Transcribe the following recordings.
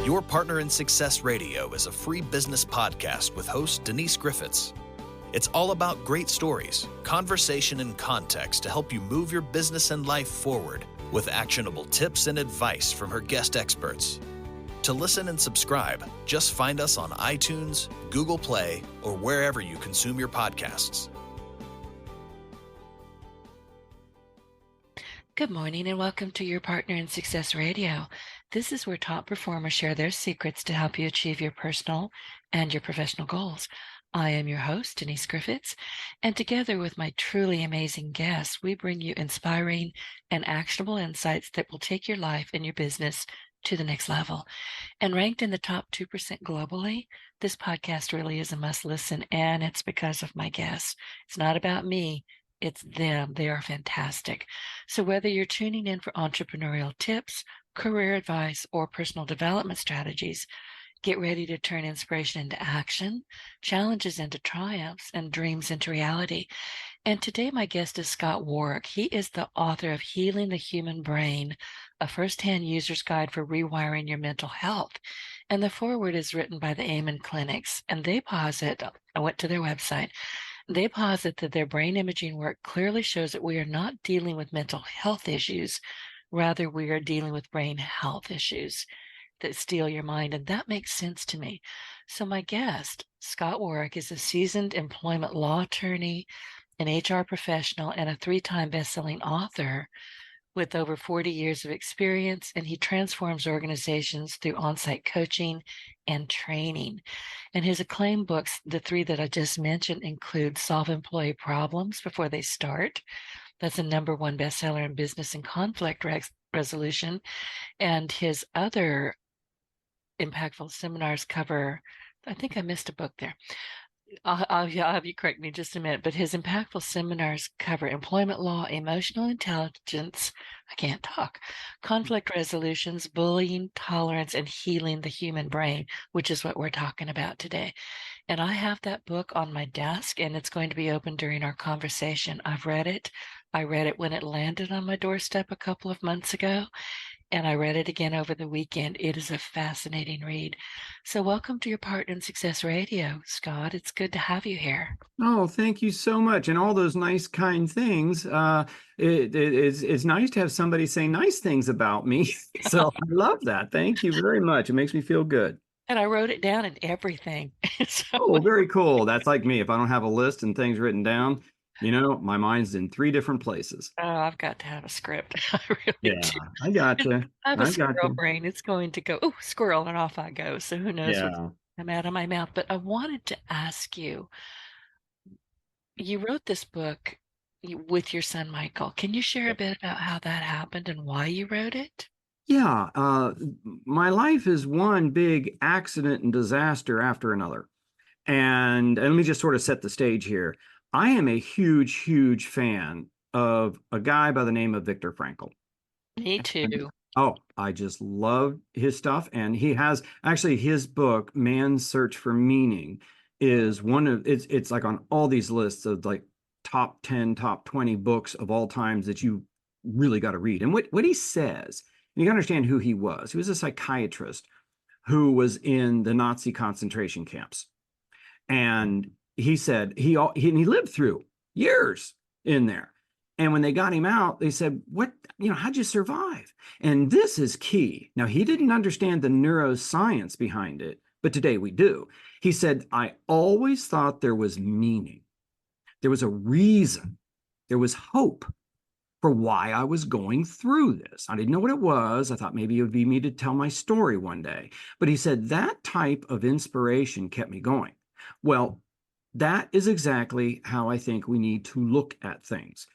Your Partner in Success Radio is a free business podcast with host Denise Griffitts. It's all about great stories, conversation, and context to help you move your business and life forward with actionable tips and advice from her guest experts. To listen and subscribe, just find us on iTunes, Google Play, or wherever you consume your podcasts. Good morning and welcome to Your Partner in Success Radio. This is where top performers share their secrets to help you achieve your personal and your professional goals. I am your host, Denise Griffitts, and together with my truly amazing guests, we bring you inspiring and actionable insights that will take your life and your business to the next level. And ranked in the top 2% globally, this podcast really is a must listen, and it's because of my guests. It's not about me. It's them. They are fantastic. So whether you're tuning in for entrepreneurial tips, career advice, or personal development strategies, get ready to turn inspiration into action, challenges into triumphs, and dreams into reality. And today my guest is Scott Warrick. He is the author of Healing the Human Brain, a first-hand user's guide for rewiring your mental health. And the foreword is written by the Amen Clinics. And they posit, I went to their website, they posit that their brain imaging work clearly shows that we are not dealing with mental health issues. Rather, we are dealing with brain health issues that steal your mind. And that makes sense to me. So my guest, Scott Warrick, is a seasoned employment law attorney, an HR professional, and a 3-time best-selling author with over 40 years of experience, and he transforms organizations through on-site coaching and training. And his acclaimed books, the 3 that I just mentioned, include Solve Employee Problems Before They Start. That's a #1 bestseller in business and conflict resolution. And his other impactful seminars cover, I think I missed a book there. I'll have you correct me in just a minute, but his impactful seminars cover employment law, emotional intelligence, I can't talk, conflict resolutions, bullying, tolerance, and healing the human brain, which is what we're talking about today. And I have that book on my desk, and it's going to be open during our conversation. I've read it. I read it when it landed on my doorstep a couple of months ago, and I read it again over the weekend. It is a fascinating read. So welcome to Your Partner in Success Radio, Scott. It's good to have you here. Oh, thank you so much. And all those nice, kind things. It's nice to have somebody say nice things about me. So I love that. Thank you very much. It makes me feel good. And I wrote it down and everything. Oh, very cool. That's like me. If I don't have a list and things written down, my mind's in 3 different places. Oh, I've got to have a script. I really do. I got you. I have a squirrel brain. It's going to go, oh, squirrel, and off I go. So who knows what's come out of my mouth. But I wanted to ask you, you wrote this book with your son, Michael. Can you share a bit about how that happened and why you wrote it? Yeah. My life is one big accident and disaster after another. And let me just sort of set the stage here. I am a huge, huge fan of a guy by the name of Viktor Frankl. Me too. Oh, I just love his stuff. And he has actually his book, Man's Search for Meaning, is one of it's like on all these lists of like top 10, top 20 books of all times that you really got to read. And what he says, and you got to understand who he was. He was a psychiatrist who was in the Nazi concentration camps. And he said he lived through years in there. And when they got him out, they said, how'd you survive? And this is key. Now, he didn't understand the neuroscience behind it, but today we do. He said, I always thought there was meaning. There was a reason. There was hope for why I was going through this. I didn't know what it was. I thought maybe it would be me to tell my story one day. But he said that type of inspiration kept me going. Well, that is exactly how I think we need to look at things.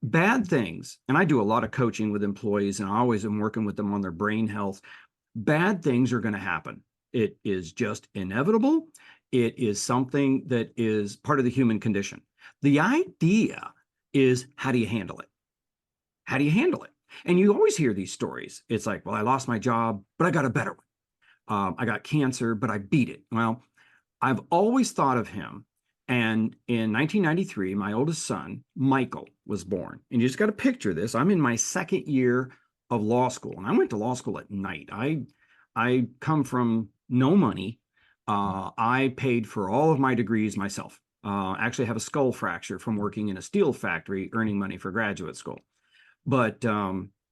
Bad things, and I do a lot of coaching with employees, and I always am working with them on their brain health. Bad things are going to happen. It is just inevitable. It is something that is part of the human condition. The idea is, how do you handle it? How do you handle it? And you always hear these stories. It's like, well, I lost my job, but I got a better one. I got cancer, but I beat it. Well, I've always thought of him. And in 1993, my oldest son, Michael, was born. And you just got to picture this. I'm in my 2nd year of law school, and I went to law school at night. I come from no money. I paid for all of my degrees myself. Actually have a skull fracture from working in a steel factory, earning money for graduate school. But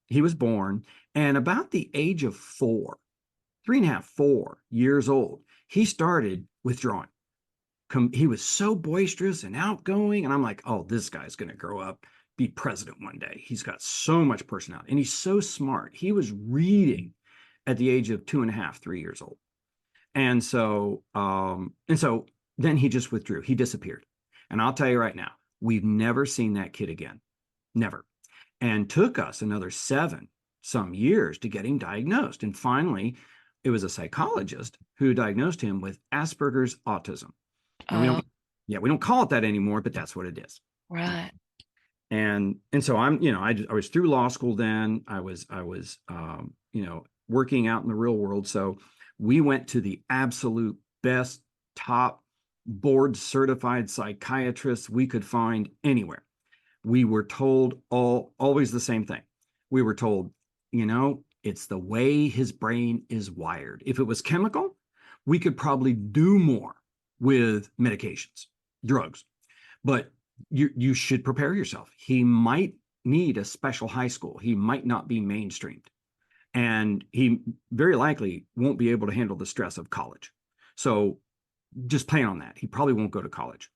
he was born, and about the age of 3.5, 4 years old, he started withdrawing. He was so boisterous and outgoing, and I'm like, oh, this guy's going to grow up, be president one day. He's got so much personality, and he's so smart. He was reading at the age of 2.5, 3 years old. And so then he just withdrew. He disappeared. And I'll tell you right now, we've never seen that kid again. Never. And took us another some years to get him diagnosed. And finally, it was a psychologist who diagnosed him with Asperger's autism. And we don't call it that anymore, but that's what it is. Right. And so I was through law school then. I was working out in the real world. So we went to the absolute best, top board certified psychiatrists we could find anywhere. We were told always the same thing. We were told, it's the way his brain is wired. If it was chemical, we could probably do more with medications, drugs, but you should prepare yourself. He might need a special high school. He might not be mainstreamed, and he very likely won't be able to handle the stress of college. So just plan on that. He probably won't go to college.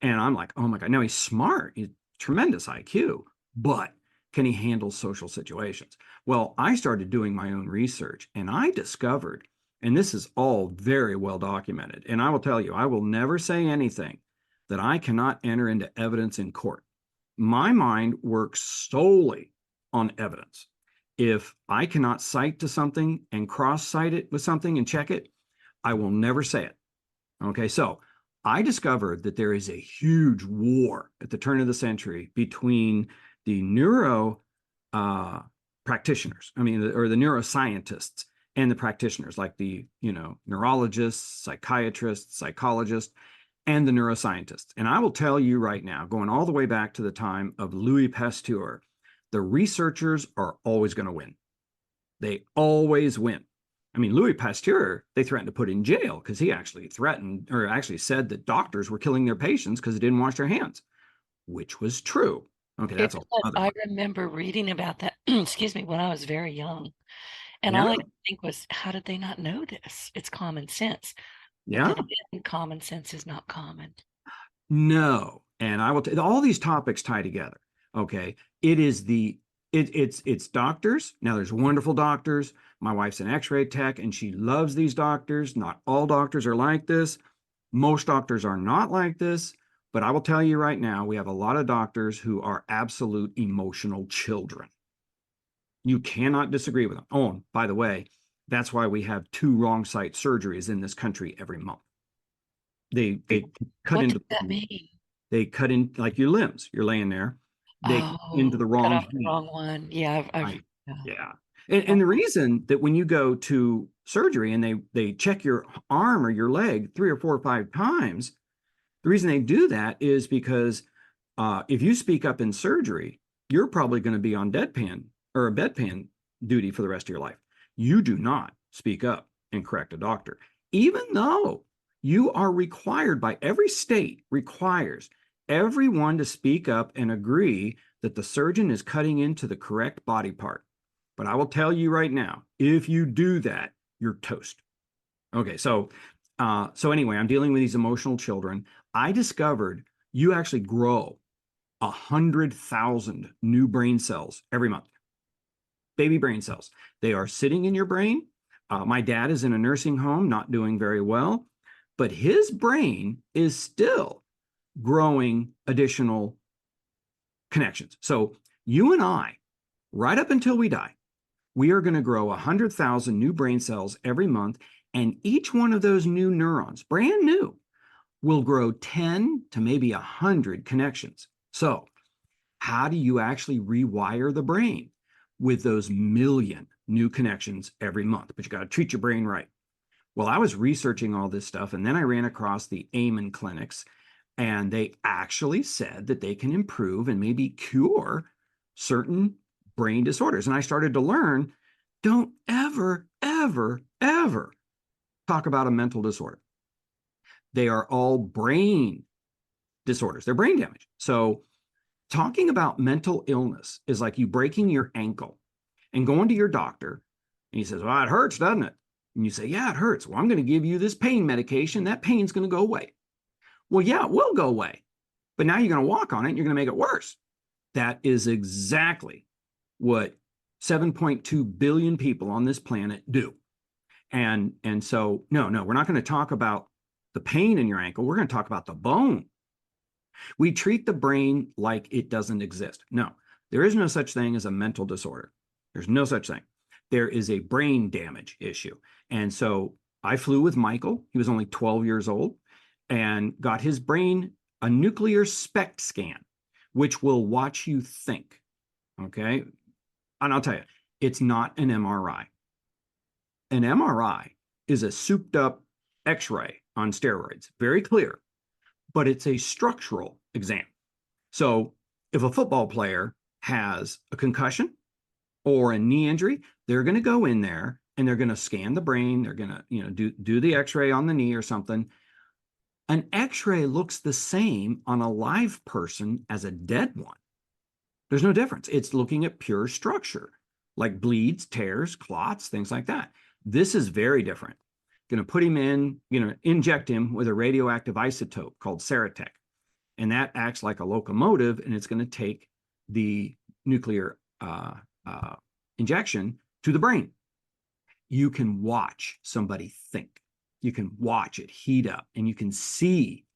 And I'm like, oh my God, no, he's smart. He's tremendous IQ, but can he handle social situations? Well, I started doing my own research, and I discovered, and this is all very well documented, and I will tell you, I will never say anything that I cannot enter into evidence in court. My mind works solely on evidence. If I cannot cite to something and cross-cite it with something and check it, I will never say it. Okay, so I discovered that there is a huge war at the turn of the century between the neuro practitioners, or the neuroscientists, and the practitioners, like the neurologists, psychiatrists, psychologists, and the neuroscientists. And I will tell you right now, going all the way back to the time of Louis Pasteur, the researchers are always going to win. They always win. Louis Pasteur, they threatened to put in jail because he actually said that doctors were killing their patients because they didn't wash their hands, which was true. Okay, that's all. I remember reading about that, excuse me, when I was very young. And Yeah. all I could think was, how did they not know this? It's common sense. Yeah. But then common sense is not common. No. And I will tell you, all these topics tie together. Okay. It's doctors. Now there's wonderful doctors. My wife's an x-ray tech and she loves these doctors. Not all doctors are like this. Most doctors are not like this. But I will tell you right now, we have a lot of doctors who are absolute emotional children. You cannot disagree with them. Oh, and by the way, that's why we have 2 wrong site surgeries in this country every month. They cut what into does that mean? They cut in like your limbs. You're laying there. They cut into the wrong cut off the hand. wrong one. Yeah, Yeah. And the reason that when you go to surgery and they check your arm or your leg 3 or 4 or 5 times, the reason they do that is because if you speak up in surgery, you're probably going to be on bedpan duty for the rest of your life. You do not speak up and correct a doctor, even though you are required by every state, requires everyone to speak up and agree that the surgeon is cutting into the correct body part. But I will tell you right now, if you do that, you're toast. Okay, so anyway, I'm dealing with these emotional children. I discovered you actually grow 100,000 new brain cells every month. Baby brain cells. They are sitting in your brain. My dad is in a nursing home, not doing very well, but his brain is still growing additional connections. So you and I, right up until we die, we are going to grow 100,000 new brain cells every month, and each one of those new neurons, brand new, will grow 10 to maybe 100 connections. So how do you actually rewire the brain with those million new connections every month? But you got to treat your brain right. Well, I was researching all this stuff, and then I ran across the Amen clinics, and they actually said that they can improve and maybe cure certain brain disorders. And I started to learn, don't ever ever talk about a mental disorder. They are all brain disorders. They're brain damage. So talking about mental illness is like you breaking your ankle and going to your doctor, and he says, well, it hurts, doesn't it? And you say, yeah, it hurts. Well, I'm going to give you this pain medication. That pain's going to go away. Well, yeah, it will go away. But now you're going to walk on it and you're going to make it worse. That is exactly what 7.2 billion people on this planet do. And so, no, we're not going to talk about the pain in your ankle. We're going to talk about the bone. We treat the brain like it doesn't exist. No, there is no such thing as a mental disorder. There's no such thing. There is a brain damage issue. And so I flew with Michael. He was only 12 years old and got his brain a nuclear SPECT scan, which will watch you think. Okay. And I'll tell you, it's not an MRI. An MRI is a souped up X-ray on steroids, very clear, but it's a structural exam. So if a football player has a concussion or a knee injury, they're going to go in there and they're going to scan the brain. They're going to, do the X-ray on the knee or something. An X-ray looks the same on a live person as a dead one. There's no difference. It's looking at pure structure, like bleeds, tears, clots, things like that. This is very different. Going to put him in, inject him with a radioactive isotope called Ceratec. And that acts like a locomotive, and it's going to take the nuclear injection to the brain. You can watch somebody think. You can watch it heat up, and you can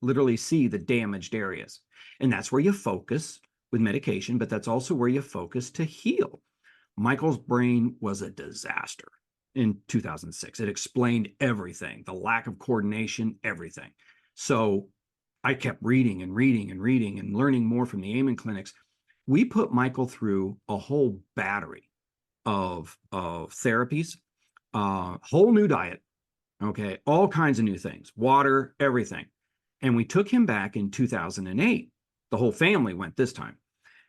literally see the damaged areas. And that's where you focus with medication, but that's also where you focus to heal. Michael's brain was a disaster in 2006. It explained everything, the lack of coordination, everything. So I kept reading and learning more from the Amen clinics. We put Michael through a whole battery of therapies, whole new diet, okay, all kinds of new things, water, everything. And we took him back in 2008. The whole family went this time.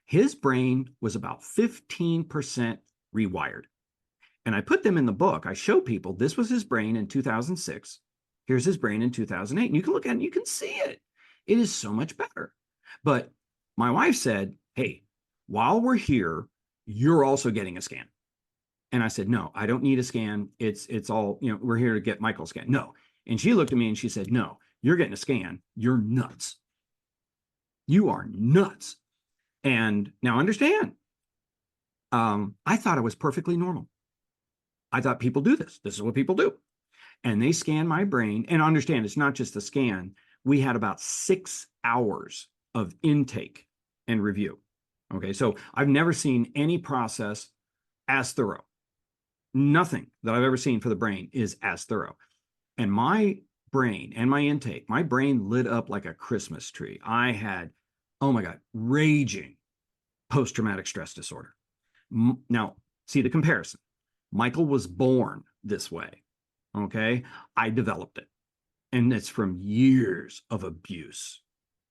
His brain was about 15% rewired. And I put them in the book. I show people this was his brain in 2006. Here's his brain in 2008. And you can look at it and you can see it. It is so much better. But my wife said, hey, while we're here, you're also getting a scan. And I said, no, I don't need a scan. It's all, we're here to get Michael's scan. No. And she looked at me and she said, no, you're getting a scan. You're nuts. You are nuts. And now understand, I thought it was perfectly normal. I thought people do this. This is what people do. And they scan my brain. And understand, it's not just the scan. We had about 6 hours of intake and review. Okay, so I've never seen any process as thorough. Nothing that I've ever seen for the brain is as thorough. And my brain and my intake, my brain lit up like a Christmas tree. I had, oh my God, raging post-traumatic stress disorder. Now, see the comparison. Michael was born this way, okay? I developed it. And it's from years of abuse,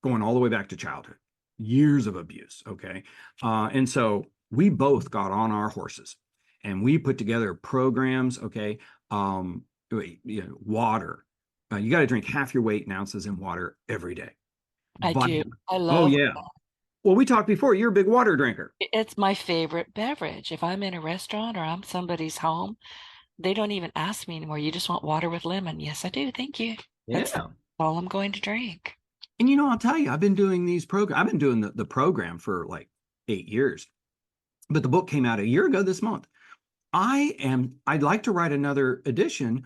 going all the way back to childhood, years of abuse, okay? And so we both got on our horses and we put together programs, okay? Water. You got to drink half your weight in ounces in water every day. I do. I Oh, love yeah. Well, we talked before. You're a big water drinker. It's my favorite beverage. If I'm in a restaurant or I'm somebody's home, they don't even ask me anymore. You just want water with lemon. Yes, I do. Thank you. That's Yeah. all I'm going to drink. And I'll tell you, I've been doing these programs. I've been doing the program for like 8 years, but the book came out a year ago this month. I'd like to write another edition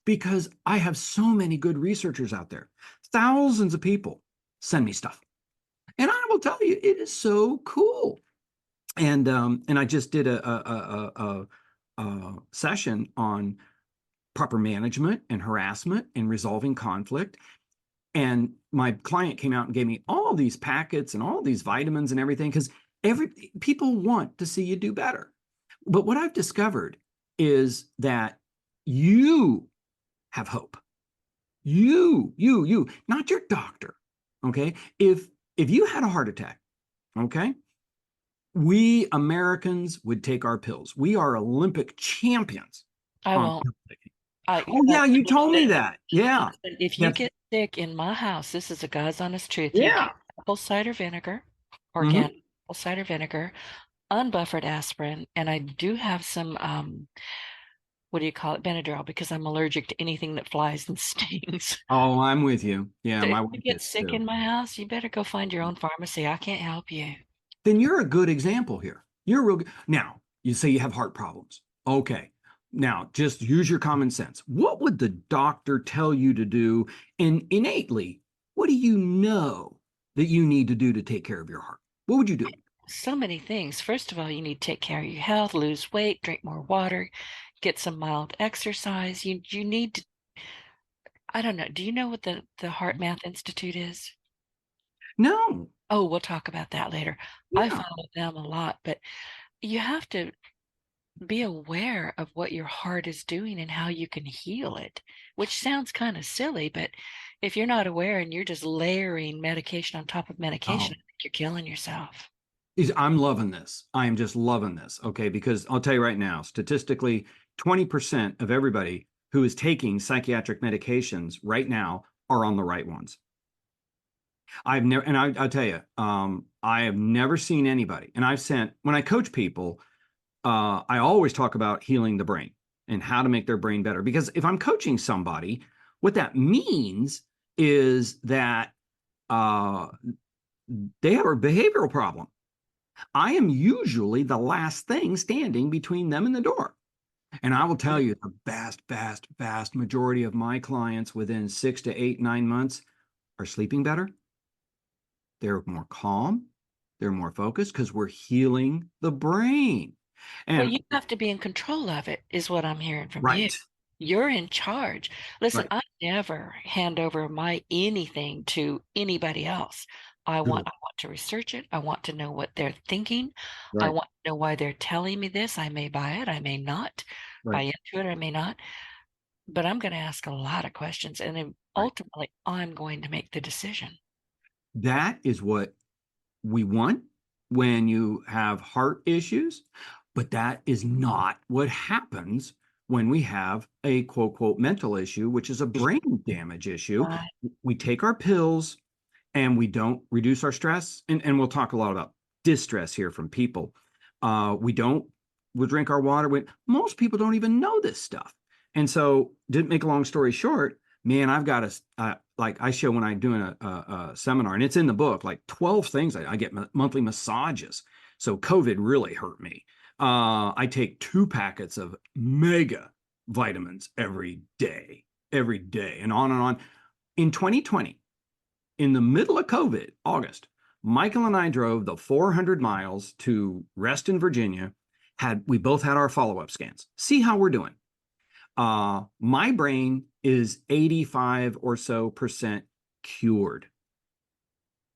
because I have so many good researchers out there. Thousands of people send me stuff. And I will tell you, it is so cool. And I just did a session on proper management and harassment and resolving conflict. And my client came out and gave me all these packets and all these vitamins and everything, because people want to see you do better. But what I've discovered is that you have hope. You, not your doctor. Okay. If you had a heart attack, okay, we Americans would take our pills. We are Olympic champions I on won't. pill taking. I Oh yeah, you told me listen, that. Yeah. if you That's get sick in my house, this is a God's honest truth. You yeah. get apple cider vinegar, Hmm. organic apple cider vinegar, unbuffered aspirin, and I do have some what do you call it, Benadryl, because I'm allergic to anything that flies and stings. Oh, I'm with you. Yeah, So if my you wife get is sick too. in my house, you better go find your own pharmacy. I can't help you. Then you're a good example here. You're real good. Now, you say you have heart problems. Okay. Now, just use your common sense. What would the doctor tell you to do? And innately, what do you know that you need to do to take care of your heart? What would you do? So many things. First of all, you need to take care of your health, lose weight, drink more water, get some mild exercise. You need to, I don't know. Do you know what the Heart Math Institute is? No. Oh, we'll talk about that later. I Yeah. follow them a lot, but you have to be aware of what your heart is doing and how you can heal it, which sounds kind of silly, but if you're not aware and you're just layering medication on top of medication, Oh, I think you're killing yourself. I'm loving this. I am just loving this. Okay. Because I'll tell you right now, statistically, 20% of everybody who is taking psychiatric medications right now are on the right ones. I've never, and I'll tell you, I have never seen anybody, and I've sent, when I coach people, I always talk about healing the brain and how to make their brain better. Because if I'm coaching somebody, what that means is that uh, they have a behavioral problem. I am usually the last thing standing between them and the door. And I will tell you, the vast majority of my clients within 6 to 8, 9 months are sleeping better. They're more calm. They're more focused because we're healing the brain. Well, And you have to be in control of it, is what I'm hearing from you. right, You're in charge. Listen, right, I never hand over my anything to anybody else. good, I want to research it. I want to know what they're thinking. I right, want to know why they're telling me this. I may buy it, I may not buy right, into it, I may not. But I'm going to ask a lot of questions, and then right. ultimately I'm going to make the decision. That is what we want when you have heart issues, but that is not what happens when we have a quote, quote, mental issue, which is a brain damage issue. Right. We take our pills and we don't reduce our stress. And we'll talk a lot about distress here from people. We don't, we'll drink our water. Most people don't even know this stuff. And so, didn't make a long story short, man, I've got like I show when I'm doing a seminar, and it's in the book, like 12 things. I get monthly massages. So COVID really hurt me. I take 2 packets of mega vitamins every day, and on and on. In 2020, in the middle of COVID, August, Michael and I drove the 400 miles to Reston, Virginia. We both had our follow-up scans. See how we're doing. My brain is 85 or so percent cured,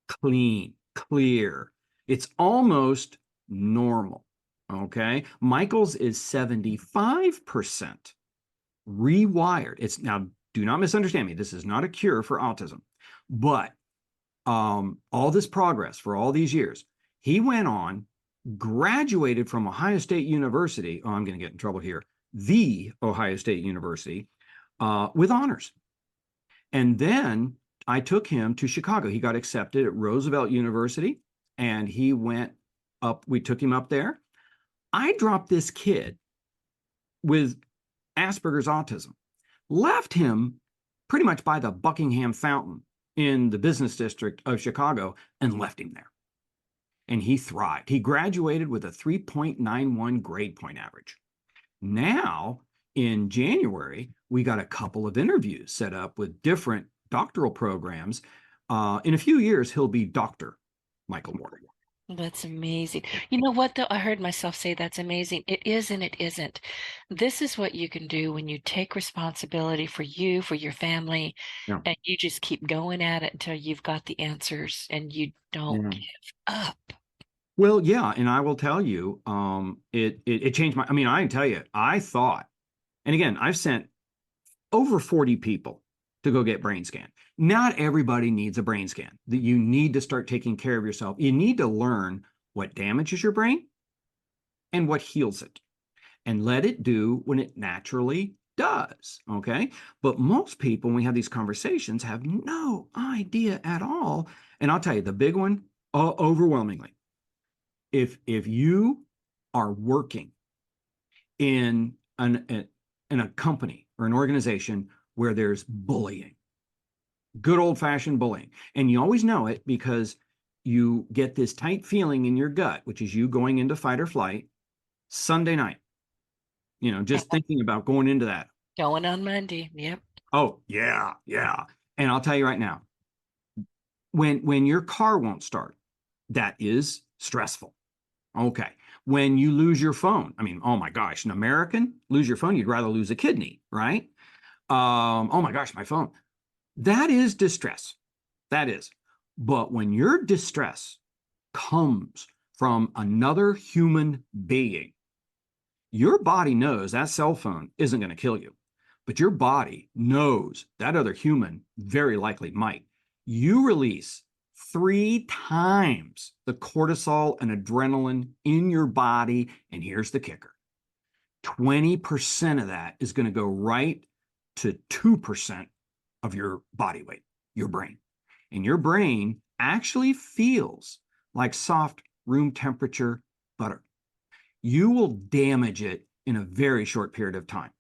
clean, clear. It's almost normal. Okay. Michael's is 75% rewired. It's now, do not misunderstand me. This is not a cure for autism, but all this progress for all these years, he went on, graduated from Ohio State University. Oh, I'm going to get in trouble here. The Ohio State University with honors. And then I took him to Chicago. He got accepted at Roosevelt University and he went up. We took him up there. I dropped this kid with Asperger's autism, left him pretty much by the Buckingham Fountain in the business district of Chicago, and left him there. And he thrived. He graduated with a 3.91 grade point average. Now, in January, we got a couple of interviews set up with different doctoral programs. In a few years, he'll be Dr. Michael Moore. That's amazing. You know what, though? I heard myself say that's amazing. It is and it isn't. This is what you can do when you take responsibility for you, for your family, Yeah. and you just keep going at it until you've got the answers and you don't Yeah. give up. Well, yeah, and I will tell you, it changed my. I mean, I can tell you, I thought, and again, I've sent over 40 people to go get brain scan. Not everybody needs a brain scan. That you need to start taking care of yourself. You need to learn what damages your brain and what heals it. and let it do when it naturally does. Okay. But most people, when we have these conversations, have no idea at all. And I'll tell you, the big one, overwhelmingly, if you are working in a company or an organization where there's bullying, good old-fashioned bullying, and you always know it because you get this tight feeling in your gut, which is you going into fight or flight Sunday night, just thinking about going into that. Going on Monday. Yep. Oh, yeah, yeah. And I'll tell you right now, when your car won't start, that is stressful. Okay. When you lose your phone, I mean, oh my gosh, an American lose your phone, you'd rather lose a kidney, right? Oh my gosh, my phone. That is distress. That is. But when your distress comes from another human being, your body knows that cell phone isn't going to kill you, but your body knows that other human very likely might. You release 3 times the cortisol and adrenaline in your body. And here's the kicker: 20% of that is going to go right to 2% of your body weight, your brain. And your brain actually feels like soft room temperature butter. You will damage it in a very short period of time.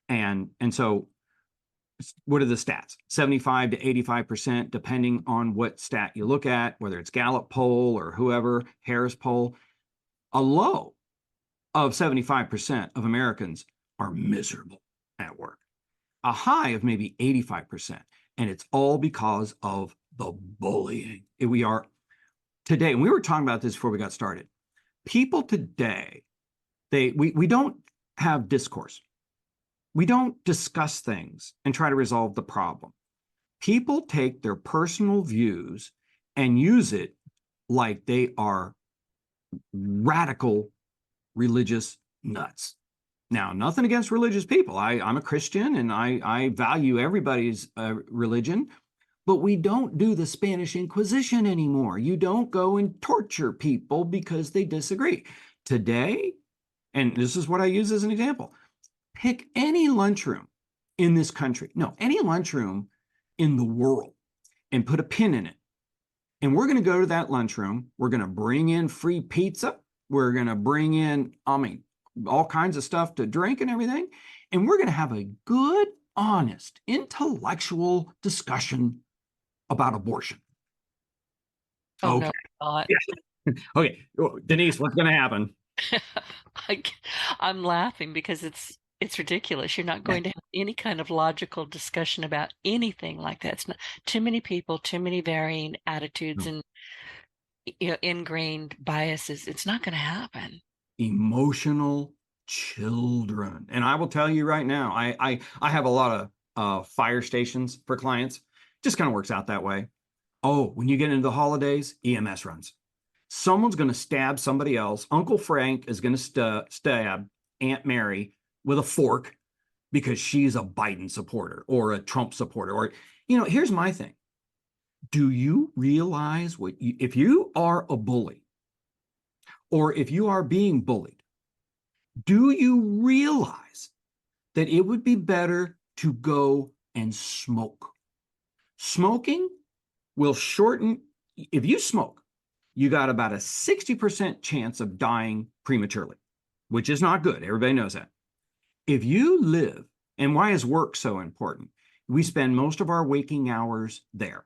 And so what are the stats? 75 to 85%, depending on what stat you look at, whether it's Gallup poll or whoever, Harris poll. A low of 75% of Americans are miserable at work. A high of maybe 85%. And it's all because of the bullying. We are today, and we were talking about this before we got started. People today, we don't have discourse. We don't discuss things and try to resolve the problem. People take their personal views and use it like they are radical religious nuts. Now, nothing against religious people. I'm a Christian and I value everybody's religion, but we don't do the Spanish Inquisition anymore. You don't go and torture people because they disagree. Today, and this is what I use as an example, pick any lunchroom in this country, no, any lunchroom in the world, and put a pin in it. And we're going to go to that lunchroom. We're going to bring in free pizza. We're going to bring in, all kinds of stuff to drink and everything. And we're going to have a good, honest, intellectual discussion about abortion. Oh, okay. no, not. Yeah. Okay. Denise, what's going to happen? I'm laughing because it's ridiculous. You're not going to have any kind of logical discussion about anything like that. It's not too many people, too many varying attitudes and ingrained biases. It's not going to happen. Emotional children. And I will tell you right now, I have a lot of fire stations for clients. Just kind of works out that way. Oh, when you get into the holidays, EMS runs. Someone's going to stab somebody else. Uncle Frank is going to stab Aunt Mary with a fork because she's a Biden supporter or a Trump supporter. Or, here's my thing. Do you realize if you are a bully or if you are being bullied, do you realize that it would be better to go and smoke? Smoking will shorten. If you smoke, you got about a 60% chance of dying prematurely, which is not good. Everybody knows that. If you live, and why is work so important? We spend most of our waking hours there.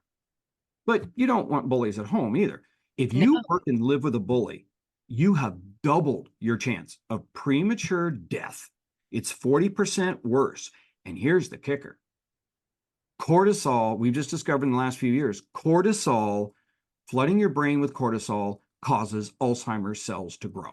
But you don't want bullies at home either. If you work and live with a bully, you have doubled your chance of premature death. It's 40% worse. And here's the kicker. Cortisol, we've just discovered in the last few years, cortisol, flooding your brain with cortisol causes Alzheimer's cells to grow.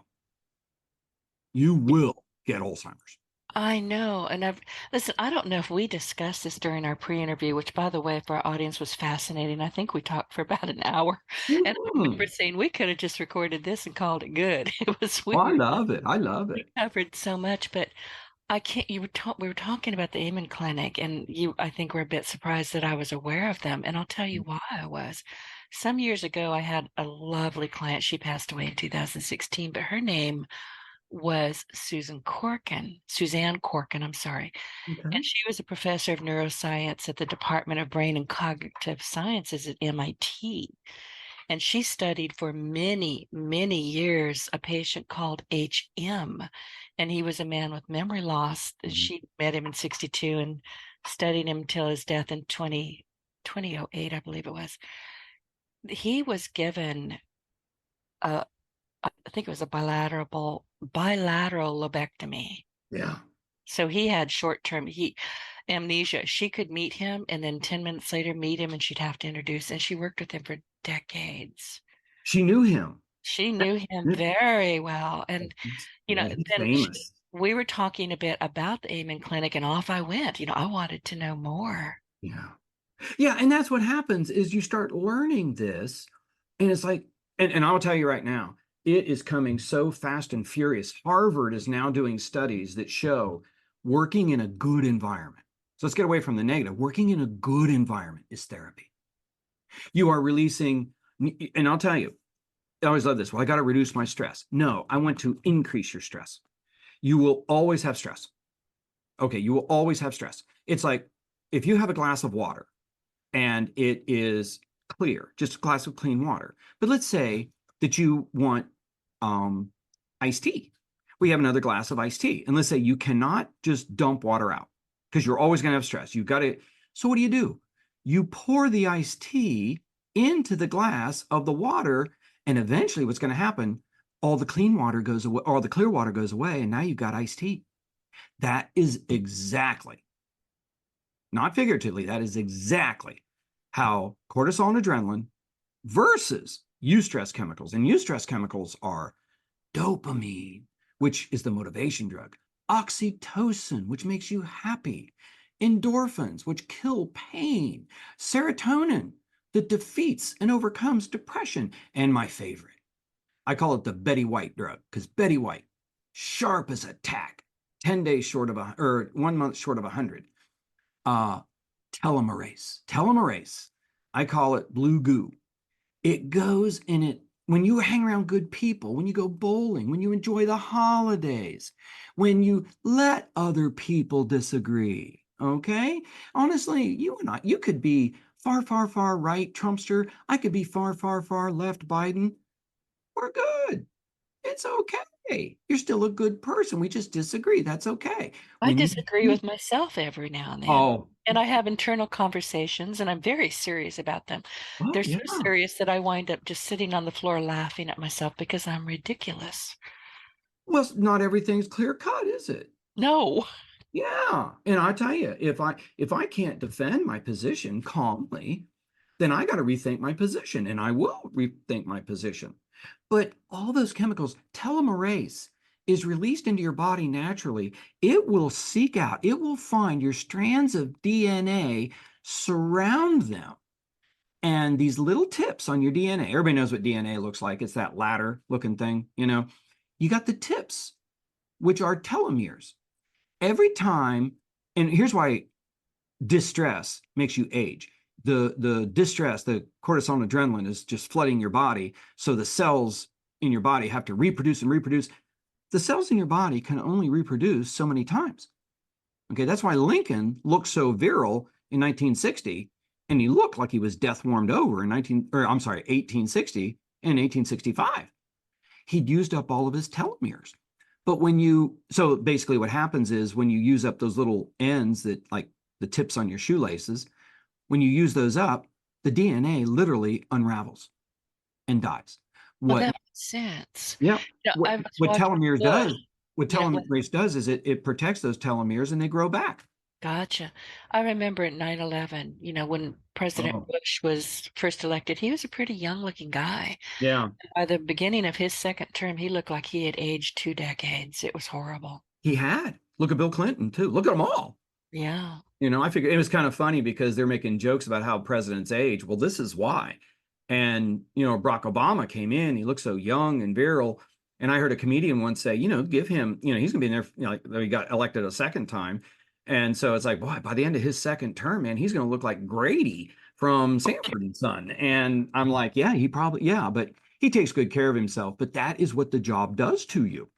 You will get Alzheimer's. I know. And listen, I don't know if we discussed this during our pre-interview, which, by the way, for our audience was fascinating. I think we talked for about an hour. And I remember saying we could have just recorded this and called it good. It was weird. I love it. We covered so much, but I can't. We were talking about the Amen Clinic, and I think were a bit surprised that I was aware of them. And I'll tell you why I was. Some years ago, I had a lovely client. She passed away in 2016, but her name was Suzanne Corkin, I'm sorry. Okay. And she was a professor of neuroscience at the Department of Brain and Cognitive Sciences at MIT. And she studied for many, many years a patient called HM. And he was a man with memory loss. She met him in 62 and studied him until his death in 2008, I believe it was. He was given a, I think it was a bilateral lobectomy. Yeah. So he had short-term amnesia. She could meet him and then 10 minutes later meet him, and she'd have to introduce. And she worked with him for decades. She knew him. She knew him very well. And, Yeah, he's then famous. we were talking a bit about the Amen Clinic, and off I went. I wanted to know more. Yeah. Yeah. And that's what happens is you start learning this, and it's like, and I'll tell you right now, it is coming so fast and furious. Harvard is now doing studies that show working in a good environment. So let's get away from the negative. Working in a good environment is therapy. You are releasing, and I'll tell you, I always love this. Well, I got to reduce my stress. No, I want to increase your stress. You will always have stress. Okay, you will always have stress. It's like if you have a glass of water and it is clear, just a glass of clean water. But let's say that you want iced tea. We have another glass of iced tea. And let's say you cannot just dump water out because you're always going to have stress. You've got to. So what do? You pour the iced tea into the glass of the water. And eventually what's going to happen, all the clean water goes away, all the clear water goes away. And now you've got iced tea. That is exactly, not figuratively, that is exactly how cortisol and adrenaline versus eustress chemicals. And eustress chemicals are dopamine, which is the motivation drug, oxytocin, which makes you happy, endorphins, which kill pain, serotonin, that defeats and overcomes depression. And my favorite, I call it the Betty White drug, because Betty White, sharp as a tack, 10 days short of 1 month short of 100. Telomerase. I call it blue goo. It goes in it when you hang around good people, when you go bowling, when you enjoy the holidays, when you let other people disagree. Okay? Honestly, you and I, you could be far, far, far right Trumpster. I could be far, far, far left Biden. We're good. It's okay. You're still a good person. We just disagree. That's okay. I disagree with myself every now and then. Oh, And I have internal conversations, and I'm very serious about them. They're yeah. so serious that I wind up just sitting on the floor laughing at myself because I'm ridiculous. Well, not everything's clear cut, is it? No. Yeah. And I tell you, if I can't defend my position calmly, then I got to rethink my position, and I will rethink my position. But all those chemicals, telomerase is released into your body naturally. It will seek out, it will find your strands of DNA, surround them. And these little tips on your DNA, everybody knows what DNA looks like. It's that ladder looking thing, You got the tips, which are telomeres. Every time, and here's why distress makes you age. The distress, the cortisol and adrenaline is just flooding your body. So the cells in your body have to reproduce and reproduce. The cells in your body can only reproduce so many times. Okay, that's why Lincoln looked so virile in 1960, and he looked like he was death warmed over in 1860 and 1865. He'd used up all of his telomeres. But so basically what happens is when you use up those little ends that like the tips on your shoelaces, when you use those up, the DNA literally unravels and dies. Well, that makes sense. Yeah. What telomerase does is it protects those telomeres and they grow back. Gotcha. I remember at 9/11, when President Bush was first elected, he was a pretty young looking guy. Yeah. By the beginning of his second term, he looked like he had aged 2 decades. It was horrible. He had. Look at Bill Clinton, too. Look at them all. Yeah. I figured it was kind of funny because they're making jokes about how presidents age. Well, this is why. And, Barack Obama came in, he looked so young and virile. And I heard a comedian once say, give him, he's going to be in there, like he got elected a second time. And so it's like, boy, by the end of his second term, man, he's going to look like Grady from Sanford and Son. And I'm like, yeah, but he takes good care of himself. But that is what the job does to you.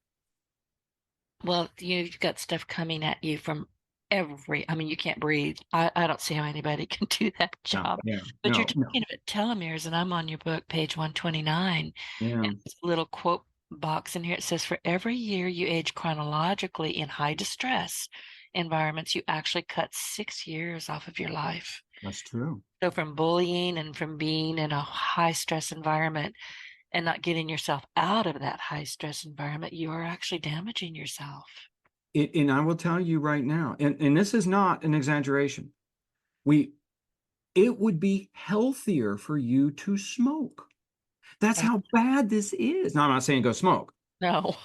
Well, you've got stuff coming at you from I mean, you can't breathe. I don't see how anybody can do that No, job. yeah, But you're no, talking about telomeres, and I'm on your book, page 129. yeah, And there's a little quote box in here. It says, for every year you age chronologically in high distress environments, you actually cut 6 years off of your life. that's true. So from bullying and from being in a high stress environment and not getting yourself out of that high stress environment, you are actually damaging yourself. And I will tell you right now, and this is not an exaggeration. We It would be healthier for you to smoke. That's how bad this is. Now, I'm not saying go smoke, No.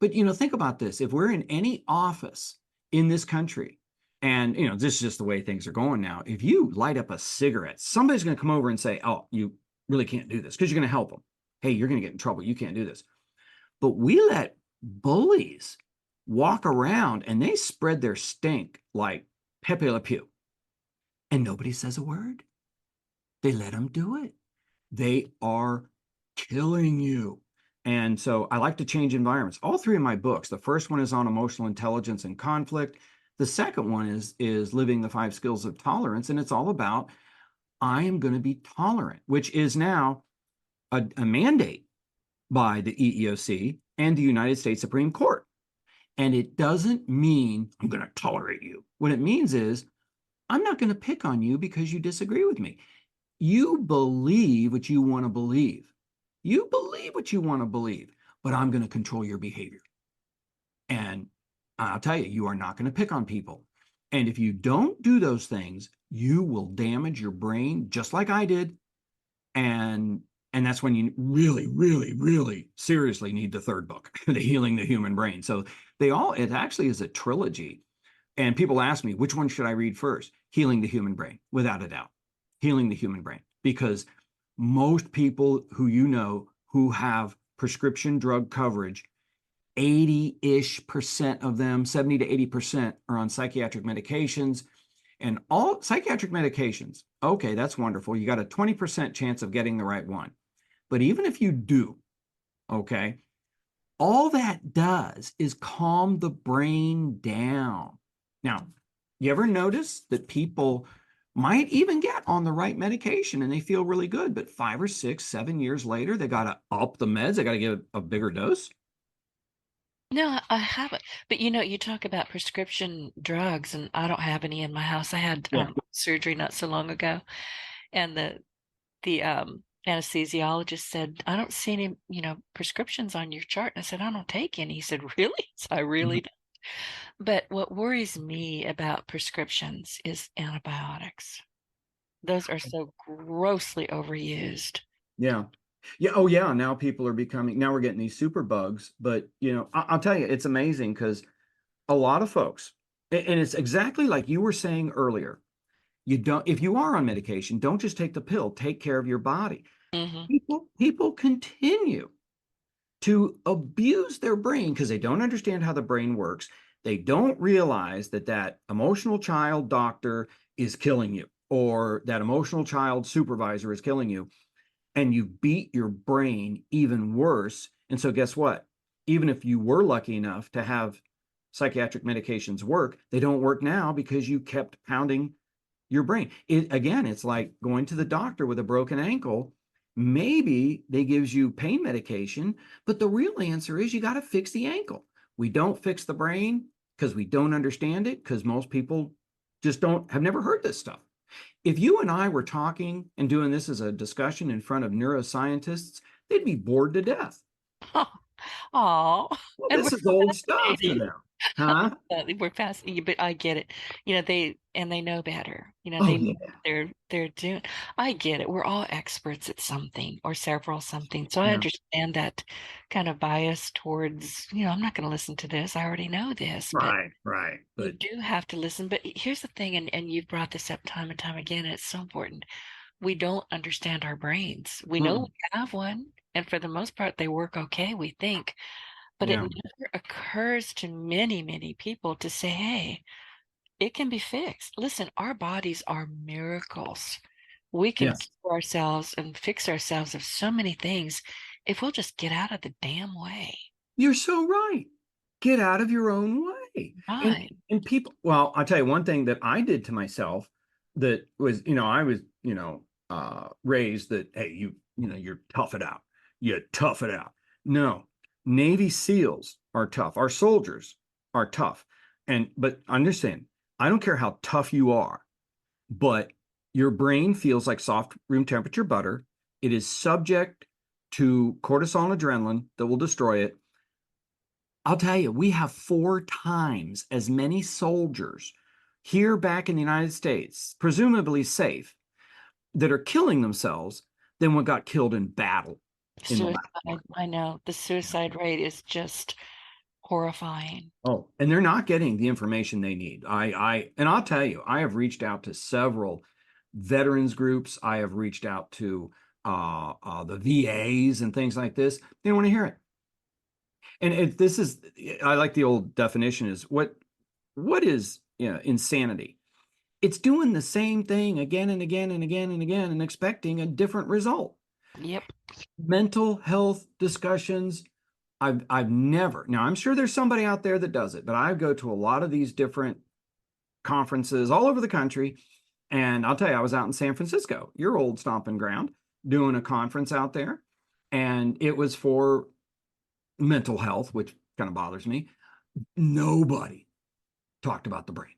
but think about this. If we're in any office in this country, and this is just the way things are going now, if you light up a cigarette, somebody's going to come over and say, "Oh, you really can't do this," because you're going to help them. Hey, you're going to get in trouble. You can't do this. But we let bullies walk around and they spread their stink like Pepe Le Pew, and nobody says a word. They let them do it. They are killing you. And so I like to change environments. All three of my books. The first one is on emotional intelligence and conflict. The second one is living the 5 skills of tolerance, and it's all about I am going to be tolerant, which is now a mandate by the EEOC and the United States Supreme Court. And it doesn't mean I'm going to tolerate you. What it means is I'm not going to pick on you because you disagree with me. You believe what you want to believe. You believe what you want to believe, but I'm going to control your behavior. And I'll tell you, you are not going to pick on people. And if you don't do those things, you will damage your brain just like I did. And that's when you really, really, really seriously need the third book, The Healing the Human Brain. So it actually is a trilogy. And people ask me, which one should I read first? Healing the Human Brain, without a doubt. Healing the Human Brain. Because most people who have prescription drug coverage, 80-ish% of them, 70 to 80% are on psychiatric medications. And all psychiatric medications, okay, that's wonderful. You got a 20% chance of getting the right one. But even if you do, okay, all that does is calm the brain down. Now, you ever notice that people might even get on the right medication and they feel really good, but 5 or 6, 7 years later, they got to up the meds. They got to give a bigger dose. No, I haven't. But you talk about prescription drugs, and I don't have any in my house. I had Yeah. surgery not so long ago, and the anesthesiologist said, "I don't see any, prescriptions on your chart." And I said, "I don't take any." He said, "Really?" So I really don't. But what worries me about prescriptions is antibiotics. Those are so grossly overused. Yeah. Yeah. Oh, yeah. Now we're getting these super bugs. But, I'll tell you, it's amazing because a lot of folks, and it's exactly like you were saying earlier. If you are on medication, don't just take the pill, take care of your body. Hmm. People continue to abuse their brain because they don't understand how the brain works. They don't realize that emotional child doctor is killing you, or that emotional child supervisor is killing you, and you beat your brain even worse. And so guess what? Even if you were lucky enough to have psychiatric medications work, they don't work now because you kept pounding your brain. It's like going to the doctor with a broken ankle. Maybe they gives you pain medication, but the real answer is you got to fix the ankle. We don't fix the brain because we don't understand it, because most people just have never heard this stuff. If you and I were talking and doing this as a discussion in front of neuroscientists, they'd be bored to death. Oh, Well, and we're this is old stuff to fascinating. them. Huh? We're fascinating, but I get it. They know better. Oh, They know yeah. what they're doing. I get it. We're all experts at something or several something. So I Yeah. understand that kind of bias towards, I'm not going to listen to this. I already know this, but Right, right. you But do have to listen. But here's the thing, and you've brought this up time and time again, and it's so important. We don't understand our brains. We know we mm, have one, and for the most part, they work okay, we think. But it yeah, never occurs to many, many people to say, hey, it can be fixed. Listen, our bodies are miracles. We can yes. cure ourselves and fix ourselves of so many things if we'll just get out of the damn way. You're so right. Get out of your own way. Right. And people, well, I'll tell you one thing that I did to myself that was, I was, raised that, hey, you're tough it out. You tough it out. No, Navy SEALs are tough. Our soldiers are tough. But understand, I don't care how tough you are, but your brain feels like soft room temperature butter. It is subject to cortisol and adrenaline that will destroy it. I'll tell you, we have 4 times as many soldiers here back in the United States, presumably safe, that are killing themselves than what got killed in battle in the last Suicide, war. I know the suicide rate is just horrifying. Oh, and they're not getting the information they need. And I'll tell you, I have reached out to several veterans groups. I have reached out to the VAs and things like this. They don't want to hear it. And this is, I like the old definition is what is insanity? It's doing the same thing again and again and again and again and expecting a different result. Yep. Mental health discussions, I've never, now I'm sure there's somebody out there that does it, but I go to a lot of these different conferences all over the country. And I'll tell you, I was out in San Francisco, your old stomping ground, doing a conference out there. And it was for mental health, which kind of bothers me. Nobody talked about the brain,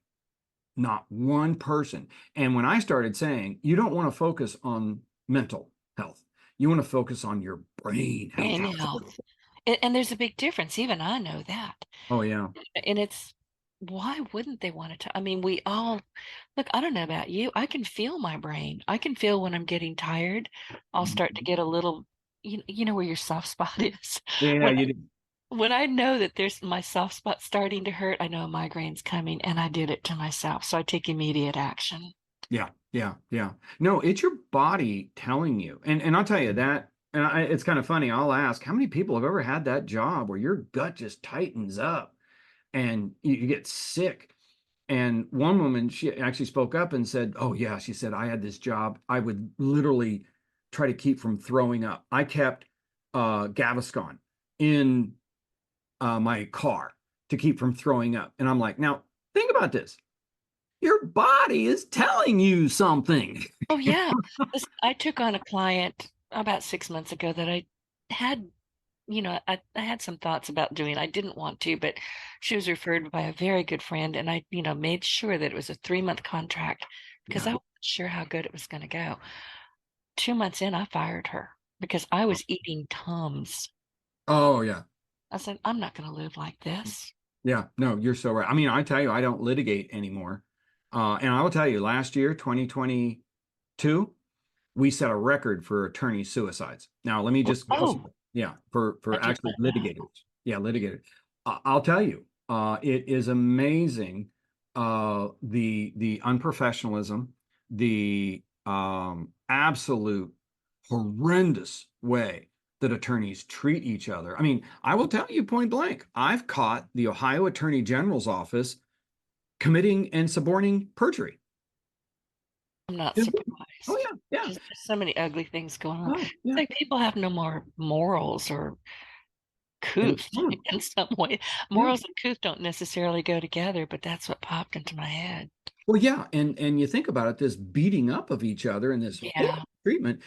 not one person. And when I started saying, you don't want to focus on mental health, you want to focus on your brain Brain health. health. And there's a big difference. Even I know that. Oh, yeah. And it's, why wouldn't they want to? I mean, we all, look, I don't know about you. I can feel my brain. I can feel when I'm getting tired. I'll start to get a little, you know where your soft spot is. Yeah, When you did. when I know that there's my soft spot starting to hurt, I know a migraine's coming, and I did it to myself. So I take immediate action. Yeah, yeah, yeah. No, it's your body telling you. And I'll tell you that, it's kind of funny. I'll ask, how many people have ever had that job where your gut just tightens up and you get sick? And one woman, she actually spoke up and said, oh, yeah, she said, I had this job. I would literally try to keep from throwing up. I kept Gaviscon in my car to keep from throwing up. And I'm like, now think about this. Your body is telling you something. Oh, yeah. I took on a client about 6 months ago that I had, I had some thoughts about doing. I didn't want to, but she was referred by a very good friend. And I, made sure that it was a 3-month contract because I Yeah. wasn't sure how good it was going to go. 2 months in, I fired her because I was eating Tums. Oh, yeah. I said, I'm not going to live like this. Yeah. No, you're so right. I mean, I tell you, I don't litigate anymore. And I will tell you, last year, 2022, we set a record for attorney suicides. Now, let me just, Oh, yeah, I for did actually not know. litigators. Yeah, litigators. I'll tell you, it is amazing the unprofessionalism, the absolute horrendous way that attorneys treat each other. I mean, I will tell you point blank, I've caught the Ohio Attorney General's office committing and suborning perjury. I'm not Oh, surprised. yeah, yeah. There's so many ugly things going on. Oh, It's yeah. like people have no more morals or And couth in some way. yeah. Morals and couth don't necessarily go together, but that's what popped into my head. Well, yeah, and you think about it, this beating up of each other and this Yeah. horrible treatment,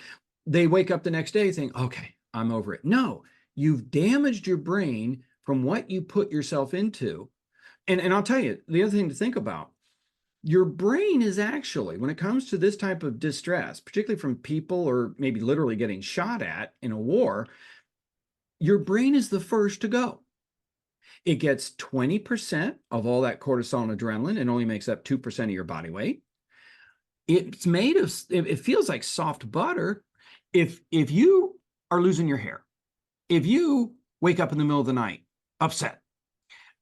they wake up the next day think, okay, I'm over it. No, you've damaged your brain from what you put yourself into. And I'll tell you, the other thing to think about, your brain is actually, when it comes to this type of distress, particularly from people or maybe literally getting shot at in a war, your brain is the first to go. It gets 20% of all that cortisol and adrenaline and only makes up 2% of your body weight. It's made of, it feels like soft butter. If you are losing your hair, if you wake up in the middle of the night upset,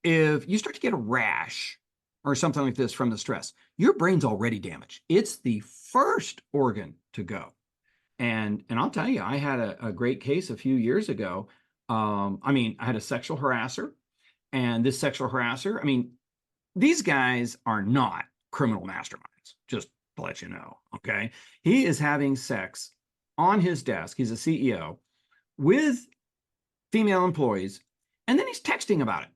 if you start to get a rash or something like this from the stress, your brain's already damaged. It's the first organ to go. And I'll tell you, I had a great case a few years ago. I mean, I had a sexual harasser, and this sexual harasser, I mean, these guys are not criminal masterminds, just to let you know, okay? He is having sex on his desk, he's a CEO, with female employees, and then he's texting about it.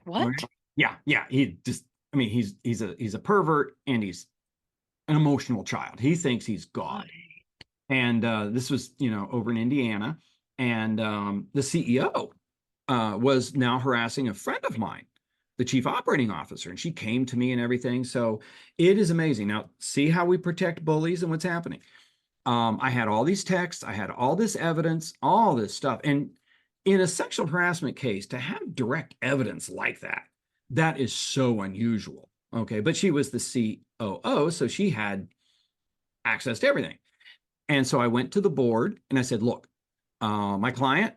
What? Yeah. He just, I mean, he's a pervert, and he's an emotional child. He thinks he's God. And this was, over in Indiana, and the CEO was now harassing a friend of mine, the chief operating officer, and she came to me and everything. So it is amazing. Now, see how we protect bullies and what's happening. I had all these texts, I had all this evidence, all this stuff. And in a sexual harassment case, to have direct evidence like that, that is so unusual. Okay. But she was the COO, so she had access to everything. And so I went to the board and I said, look, my client,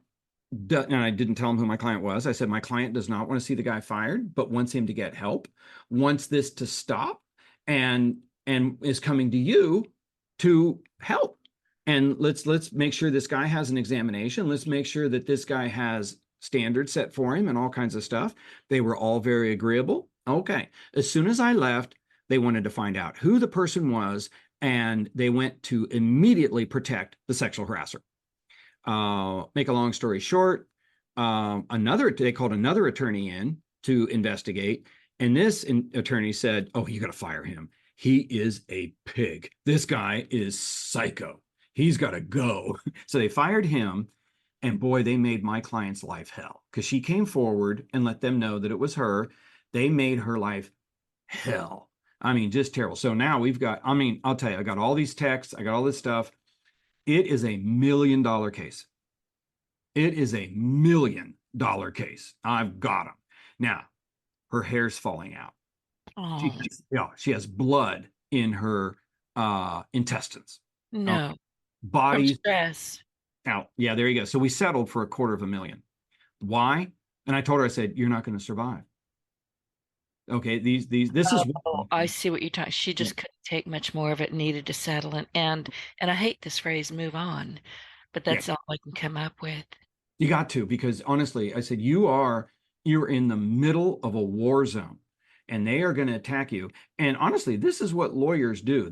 and I didn't tell him who my client was. I said, my client does not want to see the guy fired, but wants him to get help, wants this to stop, and is coming to you to help. And let's make sure this guy has an examination. Let's make sure that this guy has standards set for him and all kinds of stuff. They were all very agreeable. Okay. As soon as I left, they wanted to find out who the person was, and they went to immediately protect the sexual harasser. Make a long story short, they called another attorney in to investigate, and this attorney said, "Oh, you got to fire him. He is a pig. This guy is psycho. He's got to go." So they fired him, and boy, they made my client's life hell, because she came forward and let them know that it was her. They made her life hell. I mean, just terrible. So now we've got, I mean, I'll tell you, I got all these texts, I got all this stuff. It is $1 million case. It is $1 million case. I've got them. Now, her hair's falling out. Oh, She has blood in her intestines. no. Body Stress. out. Yeah, there you go. So we settled for $250,000. Why? And I told her, I said, you're not going to survive. Okay, this is I see what you're talking. She just couldn't take much more of it, needed to settle, and I hate this phrase, move on, but that's all I can come up with. You got to, because honestly, I said, you're in the middle of a war zone, and they are going to attack you. And honestly, this is what lawyers do.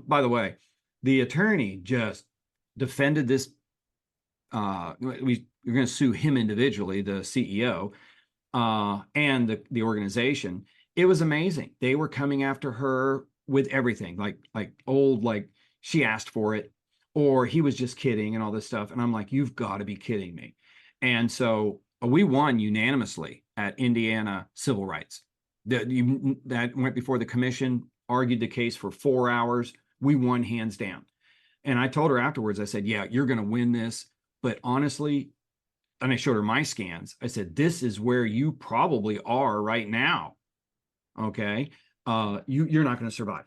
By the way, the attorney just defended this. We're going to sue him individually, the CEO, and the organization. It was amazing. They were coming after her with everything, like she asked for it, or he was just kidding and all this stuff. And I'm like, you've got to be kidding me. And so we won unanimously at Indiana Civil Rights. That went before the commission, argued the case for 4 hours. We won hands down. And I told her afterwards, I said, yeah, you're going to win this. But honestly, and I showed her my scans. I said, this is where you probably are right now. Okay. You're not going to survive.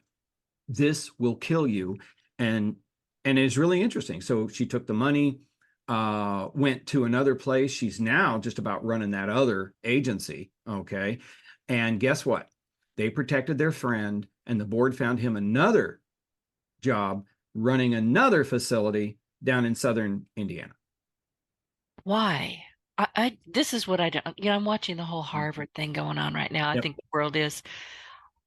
This will kill you. And it's really interesting. So she took the money, went to another place. She's now just about running that other agency. Okay. And guess what? They protected their friend, and the board found him another job running another facility down in southern Indiana. Why? This is what I don't, I'm watching the whole Harvard thing going on right now. I think the world is,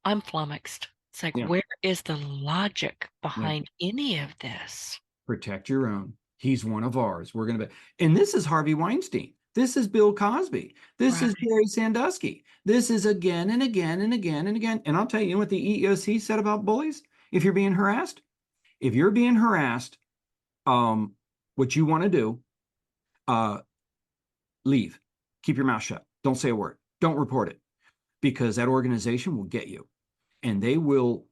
I'm flummoxed. It's like, where is the logic behind any of this? Protect your own. He's one of ours. We're going to be, and this is Harvey Weinstein. This is Bill Cosby. This is Jerry Sandusky. This is again and again and again and again. And I'll tell you, what the EEOC said about bullies? If you're being harassed, what you want to do, leave. Keep your mouth shut. Don't say a word. Don't report it, because that organization will get you, and they will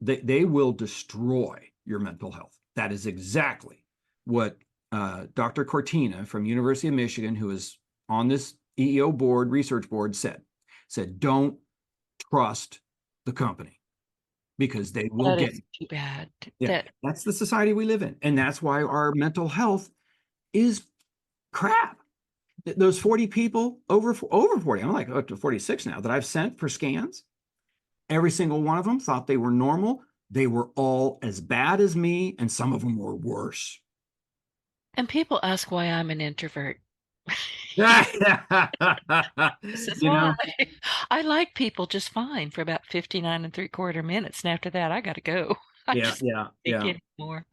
destroy your mental health. That is exactly what Dr. Cortina from University of Michigan, who is on this EEO board, research board, said, don't trust the company, because they will get you. Too bad. Yeah, that's the society we live in. And that's why our mental health is crap. Those 40 people, over 40, I'm like up to 46 now, that I've sent for scans, every single one of them thought they were normal. They were all as bad as me, and some of them were worse. And people ask why I'm an introvert. This is why. I like people just fine for about 59 3/4 minutes, and after that, I got to go. Yeah. Anymore.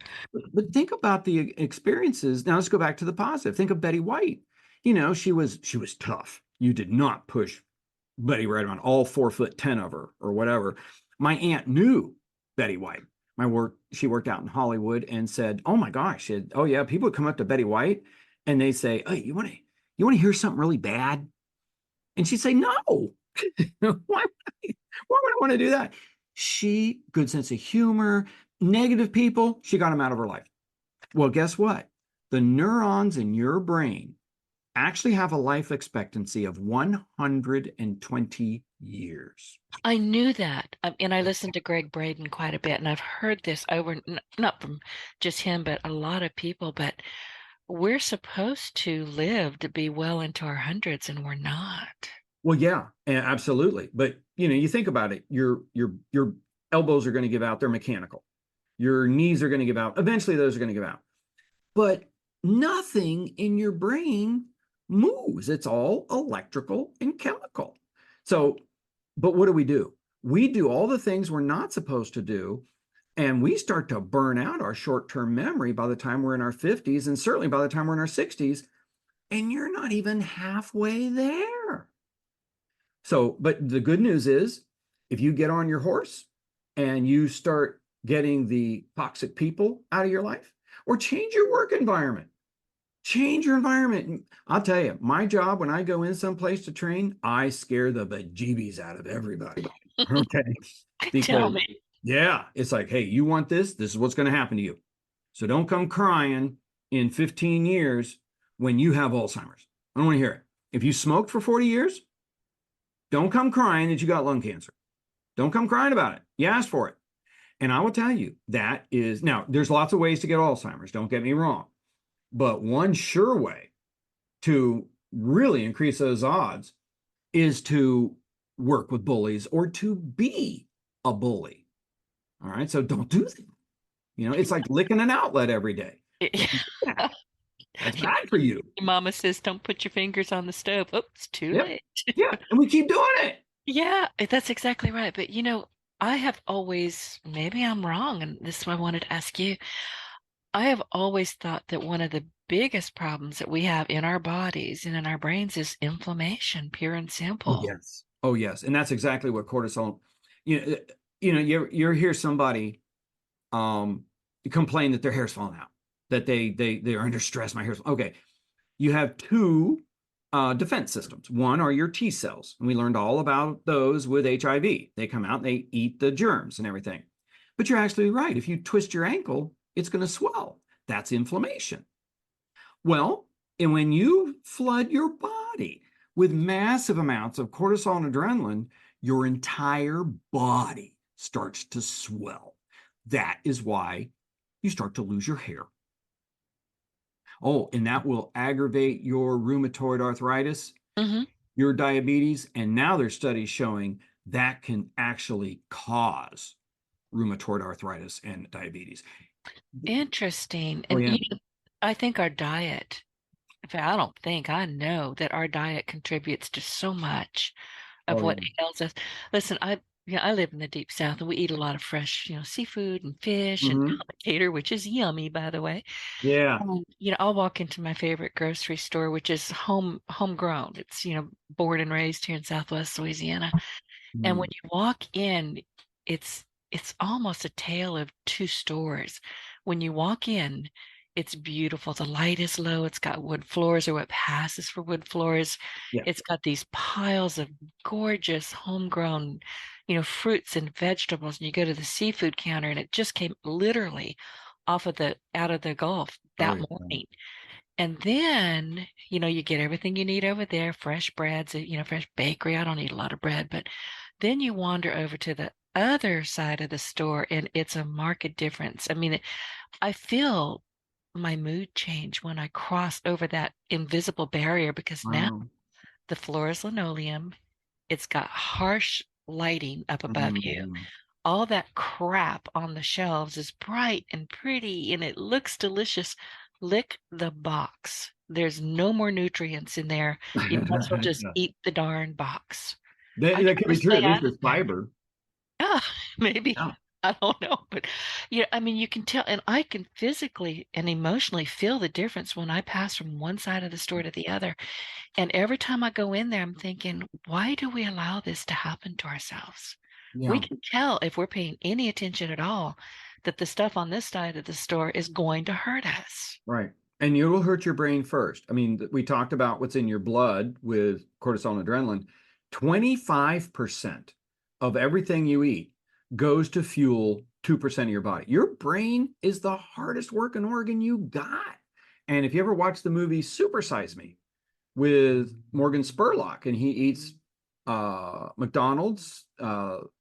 But think about the experiences. Now let's go back to the positive. Think of Betty White. She was tough. You did not push Betty White on, all 4'10" of her or whatever. My aunt knew Betty White. She worked out in Hollywood and said, "Oh my gosh, oh yeah, people would come up to Betty White and they say, hey, you want to hear something really bad?" And she'd say, "No." Why would I want to do that? Good sense of humor, negative people, she got them out of her life. Well, guess what? The neurons in your brain actually have a life expectancy of 120 years. I knew that. And I listened to Greg Braden quite a bit, and I've heard this over, not from just him, but a lot of people. But we're supposed to live to be well into our hundreds, and we're not. Well, yeah, absolutely. But you think about it, your elbows are going to give out, they're mechanical. Your knees are going to give out. Eventually those are going to give out. But nothing in your brain moves. It's all electrical and chemical. So, but what do? We do all the things we're not supposed to do. And we start to burn out our short-term memory by the time we're in our 50s, and certainly by the time we're in our 60s. And you're not even halfway there. So, but the good news is, if you get on your horse and you start getting the toxic people out of your life, or change your work environment, change your environment. I'll tell you, my job, when I go in someplace to train, I scare the bejeebies out of everybody. Okay. Tell me. Yeah, it's like, hey, you want this? This is what's going to happen to you. So don't come crying in 15 years when you have Alzheimer's. I don't want to hear it. If you smoked for 40 years, don't come crying that you got lung cancer. Don't come crying about it. You asked for it. And I will tell you, that is, now there's lots of ways to get Alzheimer's, don't get me wrong. But one sure way to really increase those odds is to work with bullies or to be a bully. All right. So don't do that. It's like licking an outlet every day. That's bad for you. Mama says, don't put your fingers on the stove. Oops, too late. Yeah. And we keep doing it. Yeah, that's exactly right. But I have always, maybe I'm wrong, and this is why I wanted to ask you. I have always thought that one of the biggest problems that we have in our bodies and in our brains is inflammation, pure and simple. Oh, yes. Oh, yes. And that's exactly what cortisol, you hear somebody complain that their hair's falling out, that they're under stress. My hair's okay. You have two defense systems. One are your T cells. And we learned all about those with HIV. They come out and they eat the germs and everything. But you're actually right. If you twist your ankle, it's going to swell. That's inflammation. Well, and when you flood your body with massive amounts of cortisol and adrenaline, your entire body starts to swell. That is why you start to lose your hair. Oh, and that will aggravate your rheumatoid arthritis, your diabetes. And now there's studies showing that can actually cause rheumatoid arthritis and diabetes. Interesting. And I think our diet, I know that our diet contributes to so much of what ails us. Listen, I live in the deep South, and we eat a lot of fresh, seafood and fish and alligator, which is yummy, by the way. Yeah. I'll walk into my favorite grocery store, which is homegrown. It's, born and raised here in Southwest Louisiana. And when you walk in, it's almost a tale of two stores. When you walk in, it's beautiful. The light is low. It's got wood floors, or what passes for wood floors. Yeah. It's got these piles of gorgeous homegrown, fruits and vegetables. And you go to the seafood counter, and it just came literally out of the Gulf that morning. And then, you get everything you need over there, fresh breads, fresh bakery. I don't eat a lot of bread, but then you wander over to the other side of the store, and it's a marked difference. I mean, I feel my mood change when I cross over that invisible barrier, because now the floor is linoleum. It's got harsh lighting up above you. All that crap on the shelves is bright and pretty, and it looks delicious. Lick the box. There's no more nutrients in there. You might as well just eat the darn box. That could be true. At least there's fiber. Yeah, maybe. I don't know, but yeah, I mean, you can tell, and I can physically and emotionally feel the difference when I pass from one side of the store to the other. And every time I go in there, I'm thinking, why do we allow this to happen to ourselves? We Yeah, can tell if we're paying any attention at all that the stuff on this side of the store is going to hurt us. right. And you will hurt your brain first. I mean, we talked about what's in your blood with cortisol and adrenaline. 25% of everything you eat goes to fuel 2% of your body. Your brain is the hardest working organ you got. And if you ever watch the movie Super Size Me with Morgan Spurlock, and he eats McDonald's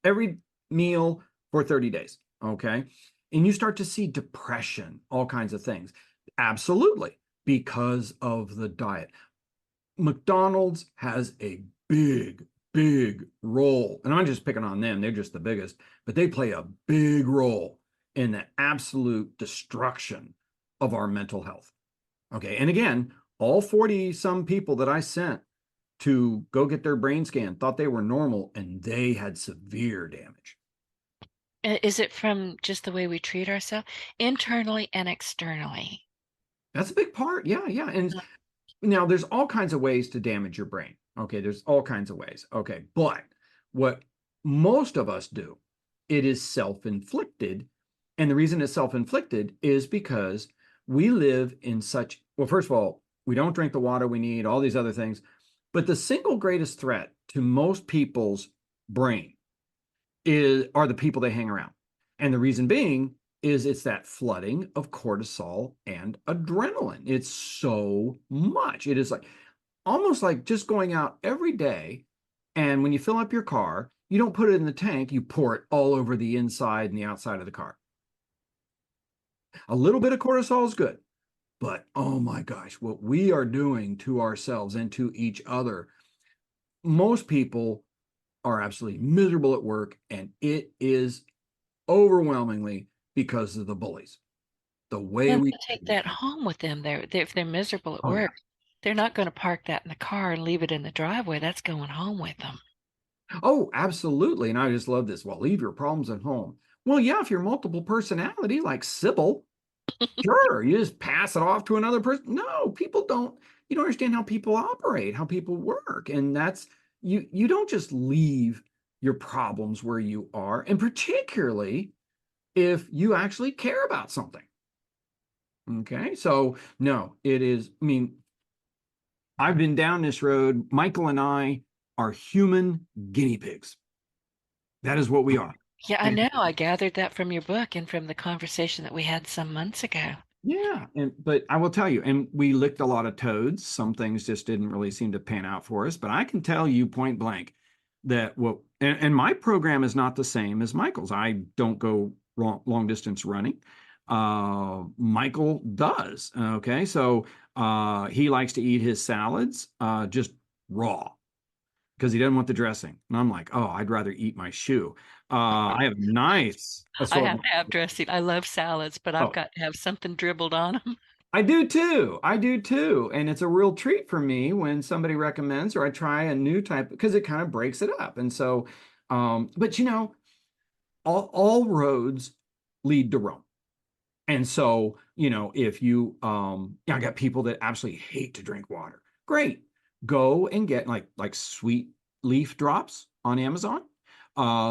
every meal for 30 days, okay? And you start to see depression, all kinds of things. Absolutely, because of the diet. McDonald's has a big, big role. And I'm just picking on them, they're just the biggest, but they play a big role in the absolute destruction of our mental health. Okay. And again, all 40 some people that I sent to go get their brain scan thought they were normal and they had severe damage. Is it from just the way we treat ourselves internally and externally? That's a big part. Yeah. Yeah. And now there's all kinds of ways to damage your brain. Okay. There's all kinds of ways. Okay. But what most of us do, it is self-inflicted. And the reason it's self-inflicted is because we live in such, well, first of all, we don't drink the water we need, all these other things. But the single greatest threat to most people's brain are the people they hang around. And the reason being is it's that flooding of cortisol and adrenaline. It's so much. It is like almost like just going out every day. And when you fill up your car, you don't put it in the tank, you pour it all over the inside and the outside of the car. A little bit of cortisol is good, but oh my gosh, what we are doing to ourselves and to each other, most people are absolutely miserable at work, and it is overwhelmingly because of the bullies. The way And we they take that home with them. If they're miserable at oh yeah. work, they're not going to park that in the car and leave it in the driveway. That's going home with them. Oh, absolutely. And I just love this. Well, leave your problems at home. Well, yeah, if you're multiple personality like Sybil, sure, you just pass it off to another person. No, people don't, you don't understand how people operate, how people work. And that's you don't just leave your problems where you are, and particularly if you actually care about something. Okay. So no, it is, I mean, I've been down this road. Michael and I are human guinea pigs. That is what we are. Yeah, I And know. I gathered that from your book and from the conversation that we had some months ago. yeah, and but I will tell you, and we licked a lot of toads. Some things just didn't really seem to pan out for us. But I can tell you point blank that what and my program is not the same as Michael's. I don't go long distance running. Michael does. Okay, so he likes to eat his salads just raw because he doesn't want the dressing. And I'm like, oh, I'd rather eat my shoe. I have nice I have assortment. to have dressing. I love salads, but I've Oh, got to have something dribbled on them. I do too. I do too. And it's a real treat for me when somebody recommends or I try a new type because it kind of breaks it up. And so, but you know, all roads lead to Rome. And so, you know, if you, I got people that absolutely hate to drink water. Great. Go and get like sweet leaf drops on Amazon.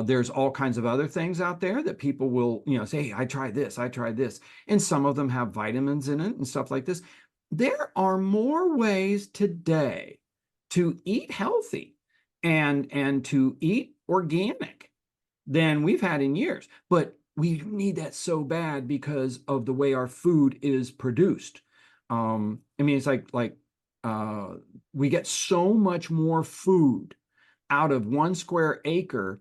There's all kinds of other things out there that people will, you know, say, hey, I tried this, I tried this. And some of them have vitamins in it and stuff like this. There are more ways today to eat healthy and to eat organic than we've had in years. But we need that so bad because of the way our food is produced. I mean, it's uh, we get so much more food out of 1 square acre,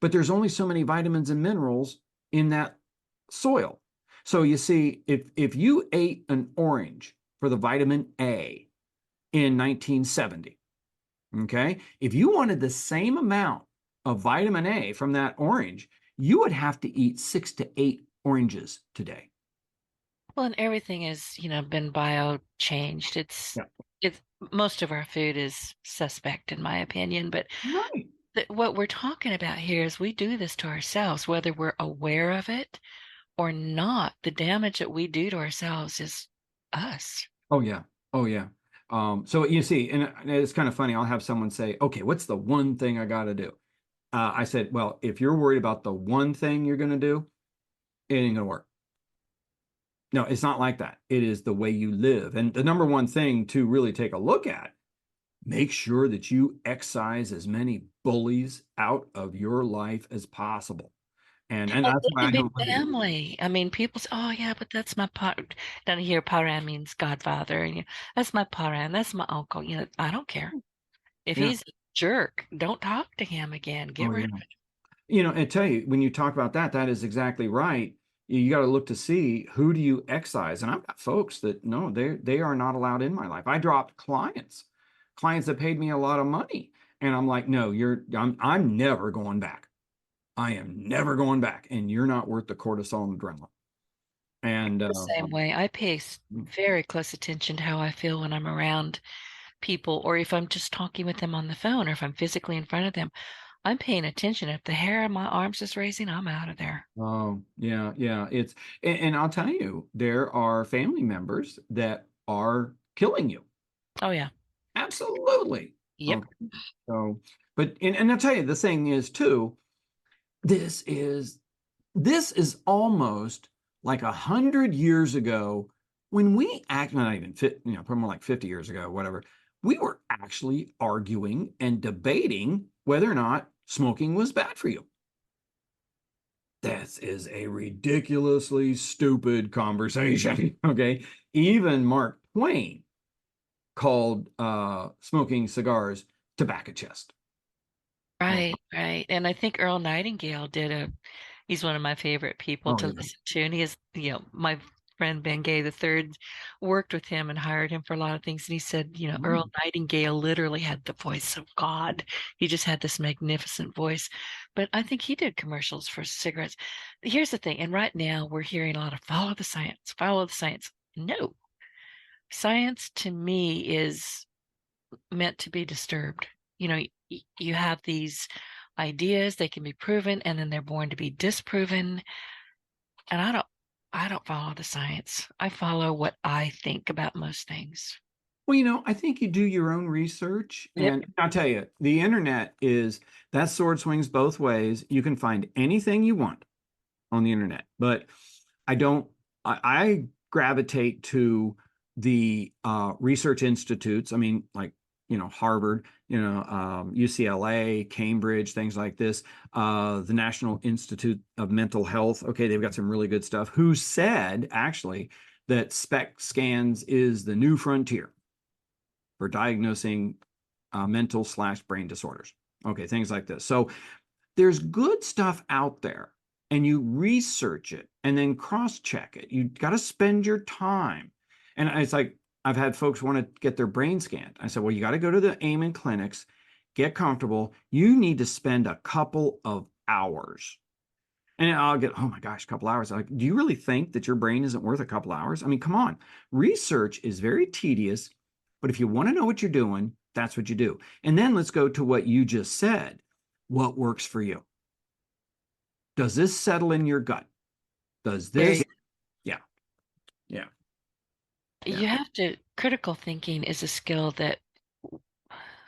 but there's only so many vitamins and minerals in that soil. So you see, if you ate an orange for the vitamin A in 1970, okay, if you wanted the same amount of vitamin A from that orange, you would have to eat 6 to 8 oranges today. Well, and everything is, been bio changed. Yeah. It's most of our food is suspect in my opinion, but Right. what we're talking about here is we do this to ourselves, whether we're aware of it or not. The damage that we do to ourselves is us. Oh yeah. Oh yeah. So you see, and it's kind of funny. I'll have someone say, okay, what's the one thing I got to do? I said, well, if you're worried about the one thing you're going to do, it ain't going to work. No, it's not like that. It is the way you live. And the number one thing to really take a look at, make sure that you excise as many bullies out of your life as possible. And And that's it why I can be don't like it. family. I mean, people say, "Oh, yeah, but that's my part." Down here, paran means godfather, and that's my paran. That's my uncle. I don't care if Yeah. he's a jerk. Don't talk to him again. Get Oh rid yeah. of it. I tell you, when you talk about that, that is exactly right. You got to look to see who do you excise. And I've got folks that no, they are not allowed in my life. I dropped clients that paid me a lot of money. And I'm like, no, I'm never going back. I am never going back. And you're not worth the cortisol and adrenaline. And The same way, I pay very close attention to how I feel when I'm around people, or if I'm just talking with them on the phone, or if I'm physically in front of them. I'm paying attention. If the hair on my arms is raising, I'm out of there. oh yeah, yeah. And I'll tell you, there are family members that are killing you. Oh yeah. Absolutely. Yep. Okay. So, but and I'll tell you, the thing is too, this is this is almost like 100 years ago when we act not even fit, probably more like 50 years ago, whatever. We were actually arguing and debating whether or not smoking was bad for you. This is a ridiculously stupid conversation. Okay. Even Mark Twain called smoking cigars tobacco chest. Oh, Right, right. And I think Earl Nightingale he's one of my favorite people oh to yeah. listen to. And he is, my friend Ben Gay the third worked with him and hired him for a lot of things. And he said, Earl Nightingale literally had the voice of God. He just had this magnificent voice. But I think he did commercials for cigarettes. Here's the thing. And right now we're hearing a lot of follow the science, follow the science. No, science to me is meant to be disturbed. You have these ideas, they can be proven, and then they're born to be disproven. And I don't follow the science. I follow what I think about most things. Well, I think you do your own research. Yep. And I'll tell you, the internet is that sword swings both ways. You can find anything you want on the internet, but I don't, I gravitate to the research institutes. I mean, like, Harvard, UCLA, Cambridge, things like this, the National Institute of Mental Health. Okay, they've got some really good stuff. Who said actually that SPECT scans is the new frontier for diagnosing mental/brain disorders. Okay, things like this. So there's good stuff out there, and you research it and then cross-check it. You got to spend your time. And it's like I've had folks want to get their brain scanned. I said, well, you got to go to the Amen clinics, get comfortable. You need to spend a couple of hours. And I'll get, oh my gosh, a couple hours. Like, do you really think that your brain isn't worth a couple hours? I mean, come on. Research is very tedious, but if you want to know what you're doing, that's what you do. And then let's go to what you just said. What works for you? Does this settle in your gut? Does this? Yeah. Yeah. You have to, critical thinking is a skill that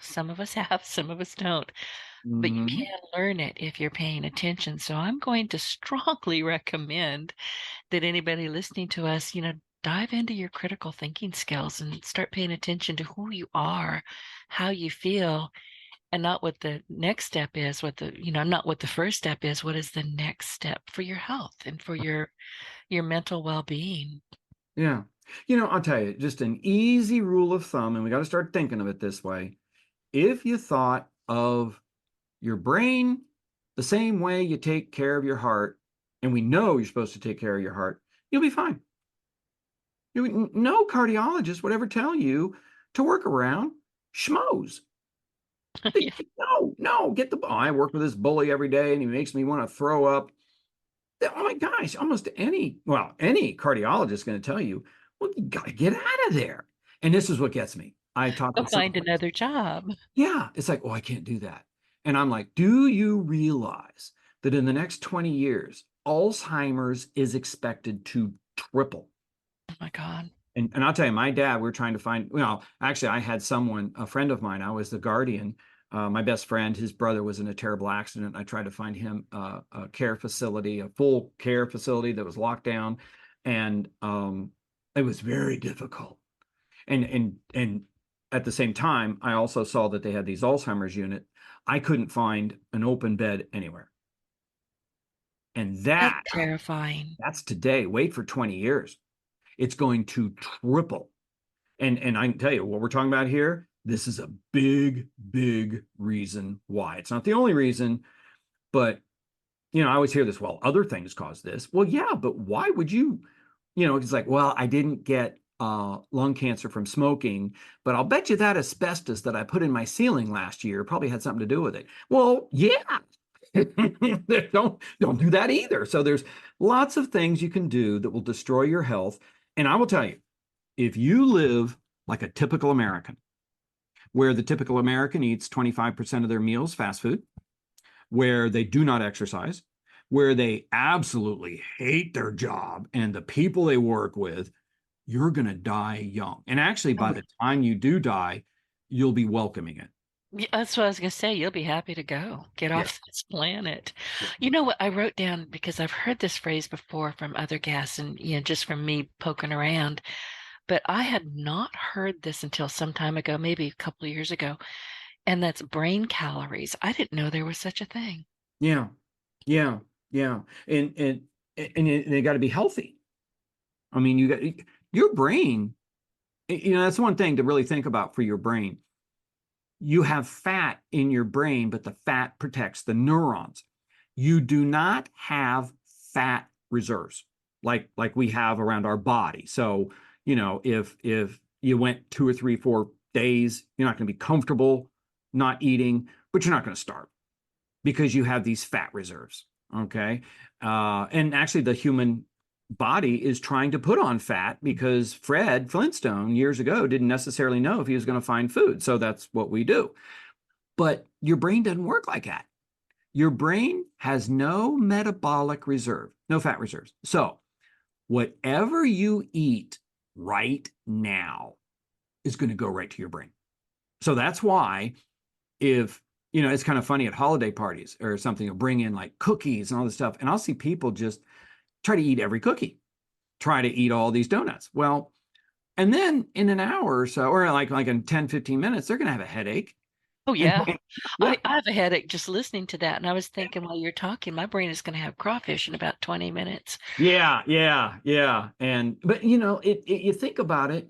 some of us have, some of us don't, but you Mhm. can learn it if you're paying attention. So I'm going to strongly recommend that anybody listening to us, dive into your critical thinking skills and start paying attention to who you are, how you feel, and not what the next step is, not what the first step is, what is the next step for your health and for your mental well-being. Yeah. I'll tell you, just an easy rule of thumb, and we got to start thinking of it this way. If you thought of your brain the same way you take care of your heart, and we know you're supposed to take care of your heart, you'll be fine. No cardiologist would ever tell you to work around schmoes. Yeah. No, no, I work with this bully every day and he makes me want to throw up. Oh my gosh, almost any cardiologist is going to tell you, well, you got to get out of there. And this is what gets me. I talk Go with some, find another job. yeah, it's like, oh, I can't do that. And I'm like, do you realize that in the next 20 years, Alzheimer's is expected to triple? Oh my God. And I'll tell you, my dad, we were trying to find, actually, I had someone, a friend of mine, I was the guardian. My best friend, his brother was in a terrible accident. I tried to find him a care facility, a full care facility that was locked down. And it was very difficult. And at the same time, I also saw that they had these Alzheimer's unit. I couldn't find an open bed anywhere. And That's terrifying. that's today. Wait for 20 years. It's going to triple. And I can tell you what we're talking about here. This is a big, big reason why. It's not the only reason, but I always hear this. Well, other things cause this. Well, yeah, but why would you? It's like, well, I didn't get lung cancer from smoking, but I'll bet you that asbestos that I put in my ceiling last year probably had something to do with it. Well, yeah. don't do that either. So there's lots of things you can do that will destroy your health. And I will tell you, if you live like a typical American, where the typical American eats 25% of their meals fast food, where they do not exercise, where they absolutely hate their job and the people they work with, you're going to die young. And actually, by the time you do die, you'll be welcoming it. Yeah, that's what I was going to say. You'll be happy to go get off this planet. Yeah. You know what I wrote down, because I've heard this phrase before from other guests and, just from me poking around, but I had not heard this until some time ago, maybe a couple of years ago. And that's brain calories. I didn't know there was such a thing. Yeah. Yeah. Yeah. And they got to be healthy. I mean, you got your brain, that's one thing to really think about for your brain. You have fat in your brain, but the fat protects the neurons. You do not have fat reserves like we have around our body. So, if you went 2 or 3, 4 days, you're not going to be comfortable not eating, but you're not going to starve because you have these fat reserves. Okay. And actually the human body is trying to put on fat because Fred Flintstone years ago didn't necessarily know if he was going to find food. So that's what we do. But your brain doesn't work like that. Your brain has no metabolic reserve, no fat reserves. So whatever you eat right now is going to go right to your brain. So that's why if, it's kind of funny at holiday parties or something, you'll bring in like cookies and all this stuff. And I'll see people just try to eat every cookie, try to eat all these donuts. Well, and then in an hour or so, or like in 10, 15 minutes, they're going to have a headache. Oh, yeah. Yeah. I have a headache just listening to that. And I was thinking while you're talking, my brain is going to have crawfish in about 20 minutes. Yeah. But you think about it,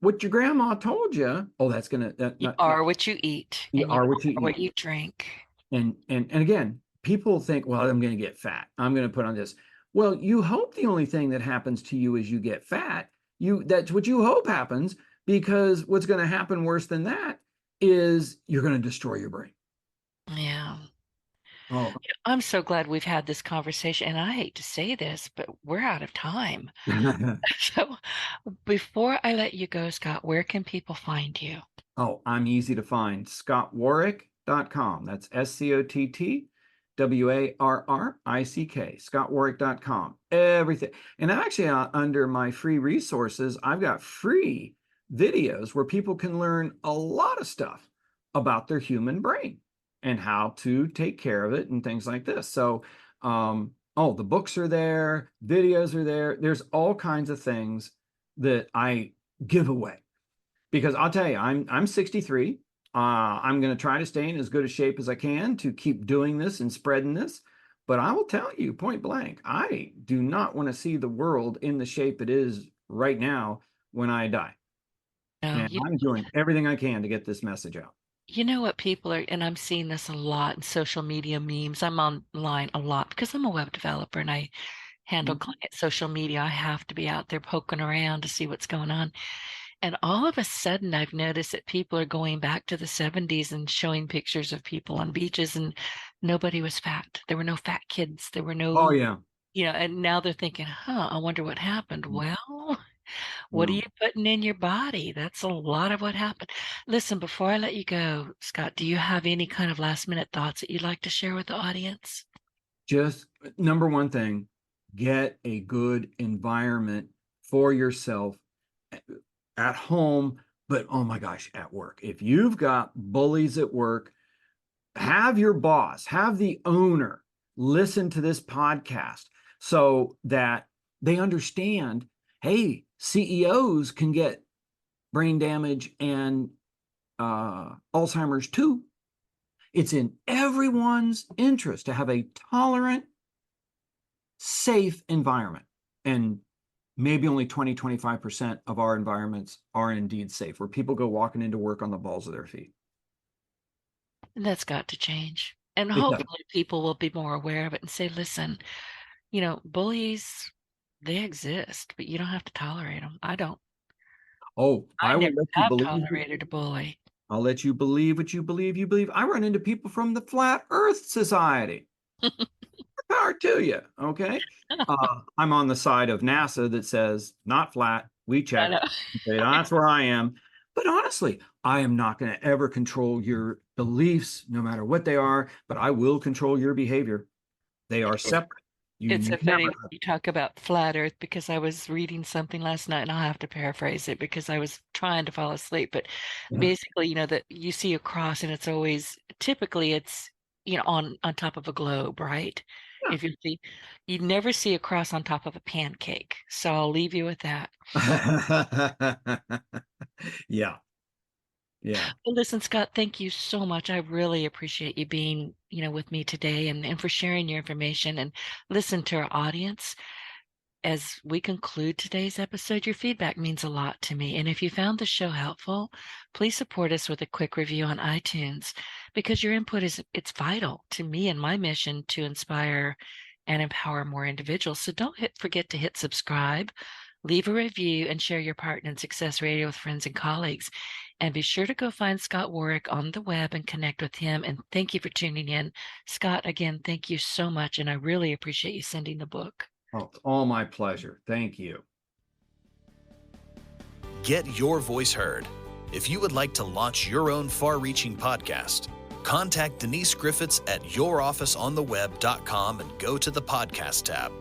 what your grandma told you, that's going to, You are what you eat. You and are what you eat. What you drink. And again, people think, well, I'm going to get fat. I'm going to put on this. Well, you hope the only thing that happens to you is you get fat. That's what you hope happens, because what's going to happen worse than that is you're going to destroy your brain. Yeah. Oh, I'm so glad we've had this conversation. And I hate to say this, but we're out of time. So before I let you go, Scott, where can people find you? Oh, I'm easy to find. ScottWarrick.com. That's SCOTTWARRICK, ScottWarrick.com. Everything. And actually, under my free resources, I've got free videos where people can learn a lot of stuff about their human brain and how to take care of it and things like this. So, the books are there, videos are there. There's all kinds of things that I give away. Because I'll tell you, I'm 63. I'm going to try to stay in as good a shape as I can to keep doing this and spreading this. But I will tell you point blank, I do not want to see the world in the shape it is right now when I die. And I'm doing everything I can to get this message out. You know what people are, and I'm seeing this a lot in social media memes. I'm online a lot because I'm a web developer and I handle client social media. I have to be out there poking around to see what's going on. And all of a sudden, I've noticed that people are going back to the 70s and showing pictures of people on beaches, and nobody was fat. There were no fat kids. There were no, Oh, yeah. and now they're thinking, I wonder what happened. Well, What are No. you putting in your body? That's a lot of what happened. Listen, before I let you go, Scott, do you have any kind of last minute thoughts that you'd like to share with the audience? Just number one thing, get a good environment for yourself at home, but oh my gosh, at work. If you've got bullies at work, have your boss, have the owner listen to this podcast so that they understand, hey, CEOs can get brain damage and Alzheimer's too. It's in everyone's interest to have a tolerant, safe environment. And maybe only 20-25% of our environments are indeed safe, where people go walking into work on the balls of their feet. And that's got to change. And It does. hopefully people will be more aware of it and say, listen, bullies, they exist, but you don't have to tolerate them. I don't. Oh, I I will never let you have believe. tolerated a bully. I'll let you believe what you believe you believe. I run into people from the Flat Earth Society. Power to you. Okay. I'm on the side of NASA that says not flat. We I checked. know. Okay, that's where I am. But honestly, I am not going to ever control your beliefs, no matter what they are, but I will control your behavior. They are separate. You It's so funny never. when you talk about flat Earth because I was reading something last night and I'll have to paraphrase it because I was trying to fall asleep. But Yeah. basically, that you see a cross and it's always typically it's on top of a globe, right? If you see, you never see a cross on top of a pancake. So I'll leave you with that. Yeah. Yeah. Well, listen, Scott, thank you so much. I really appreciate you being, with me today and for sharing your information and listen to our audience. As we conclude today's episode, your feedback means a lot to me. And if you found the show helpful, please support us with a quick review on iTunes because your input it's vital to me and my mission to inspire and empower more individuals. So don't forget to hit subscribe, leave a review, and share your Partner in Success Radio with friends and colleagues. And be sure to go find Scott Warrick on the web and connect with him. And thank you for tuning in. Scott, again, thank you so much. And I really appreciate you sending the book. Oh, it's all my pleasure. Thank you. Get your voice heard. If you would like to launch your own far-reaching podcast, contact Denise Griffitts at yourofficeontheweb.com and go to the podcast tab.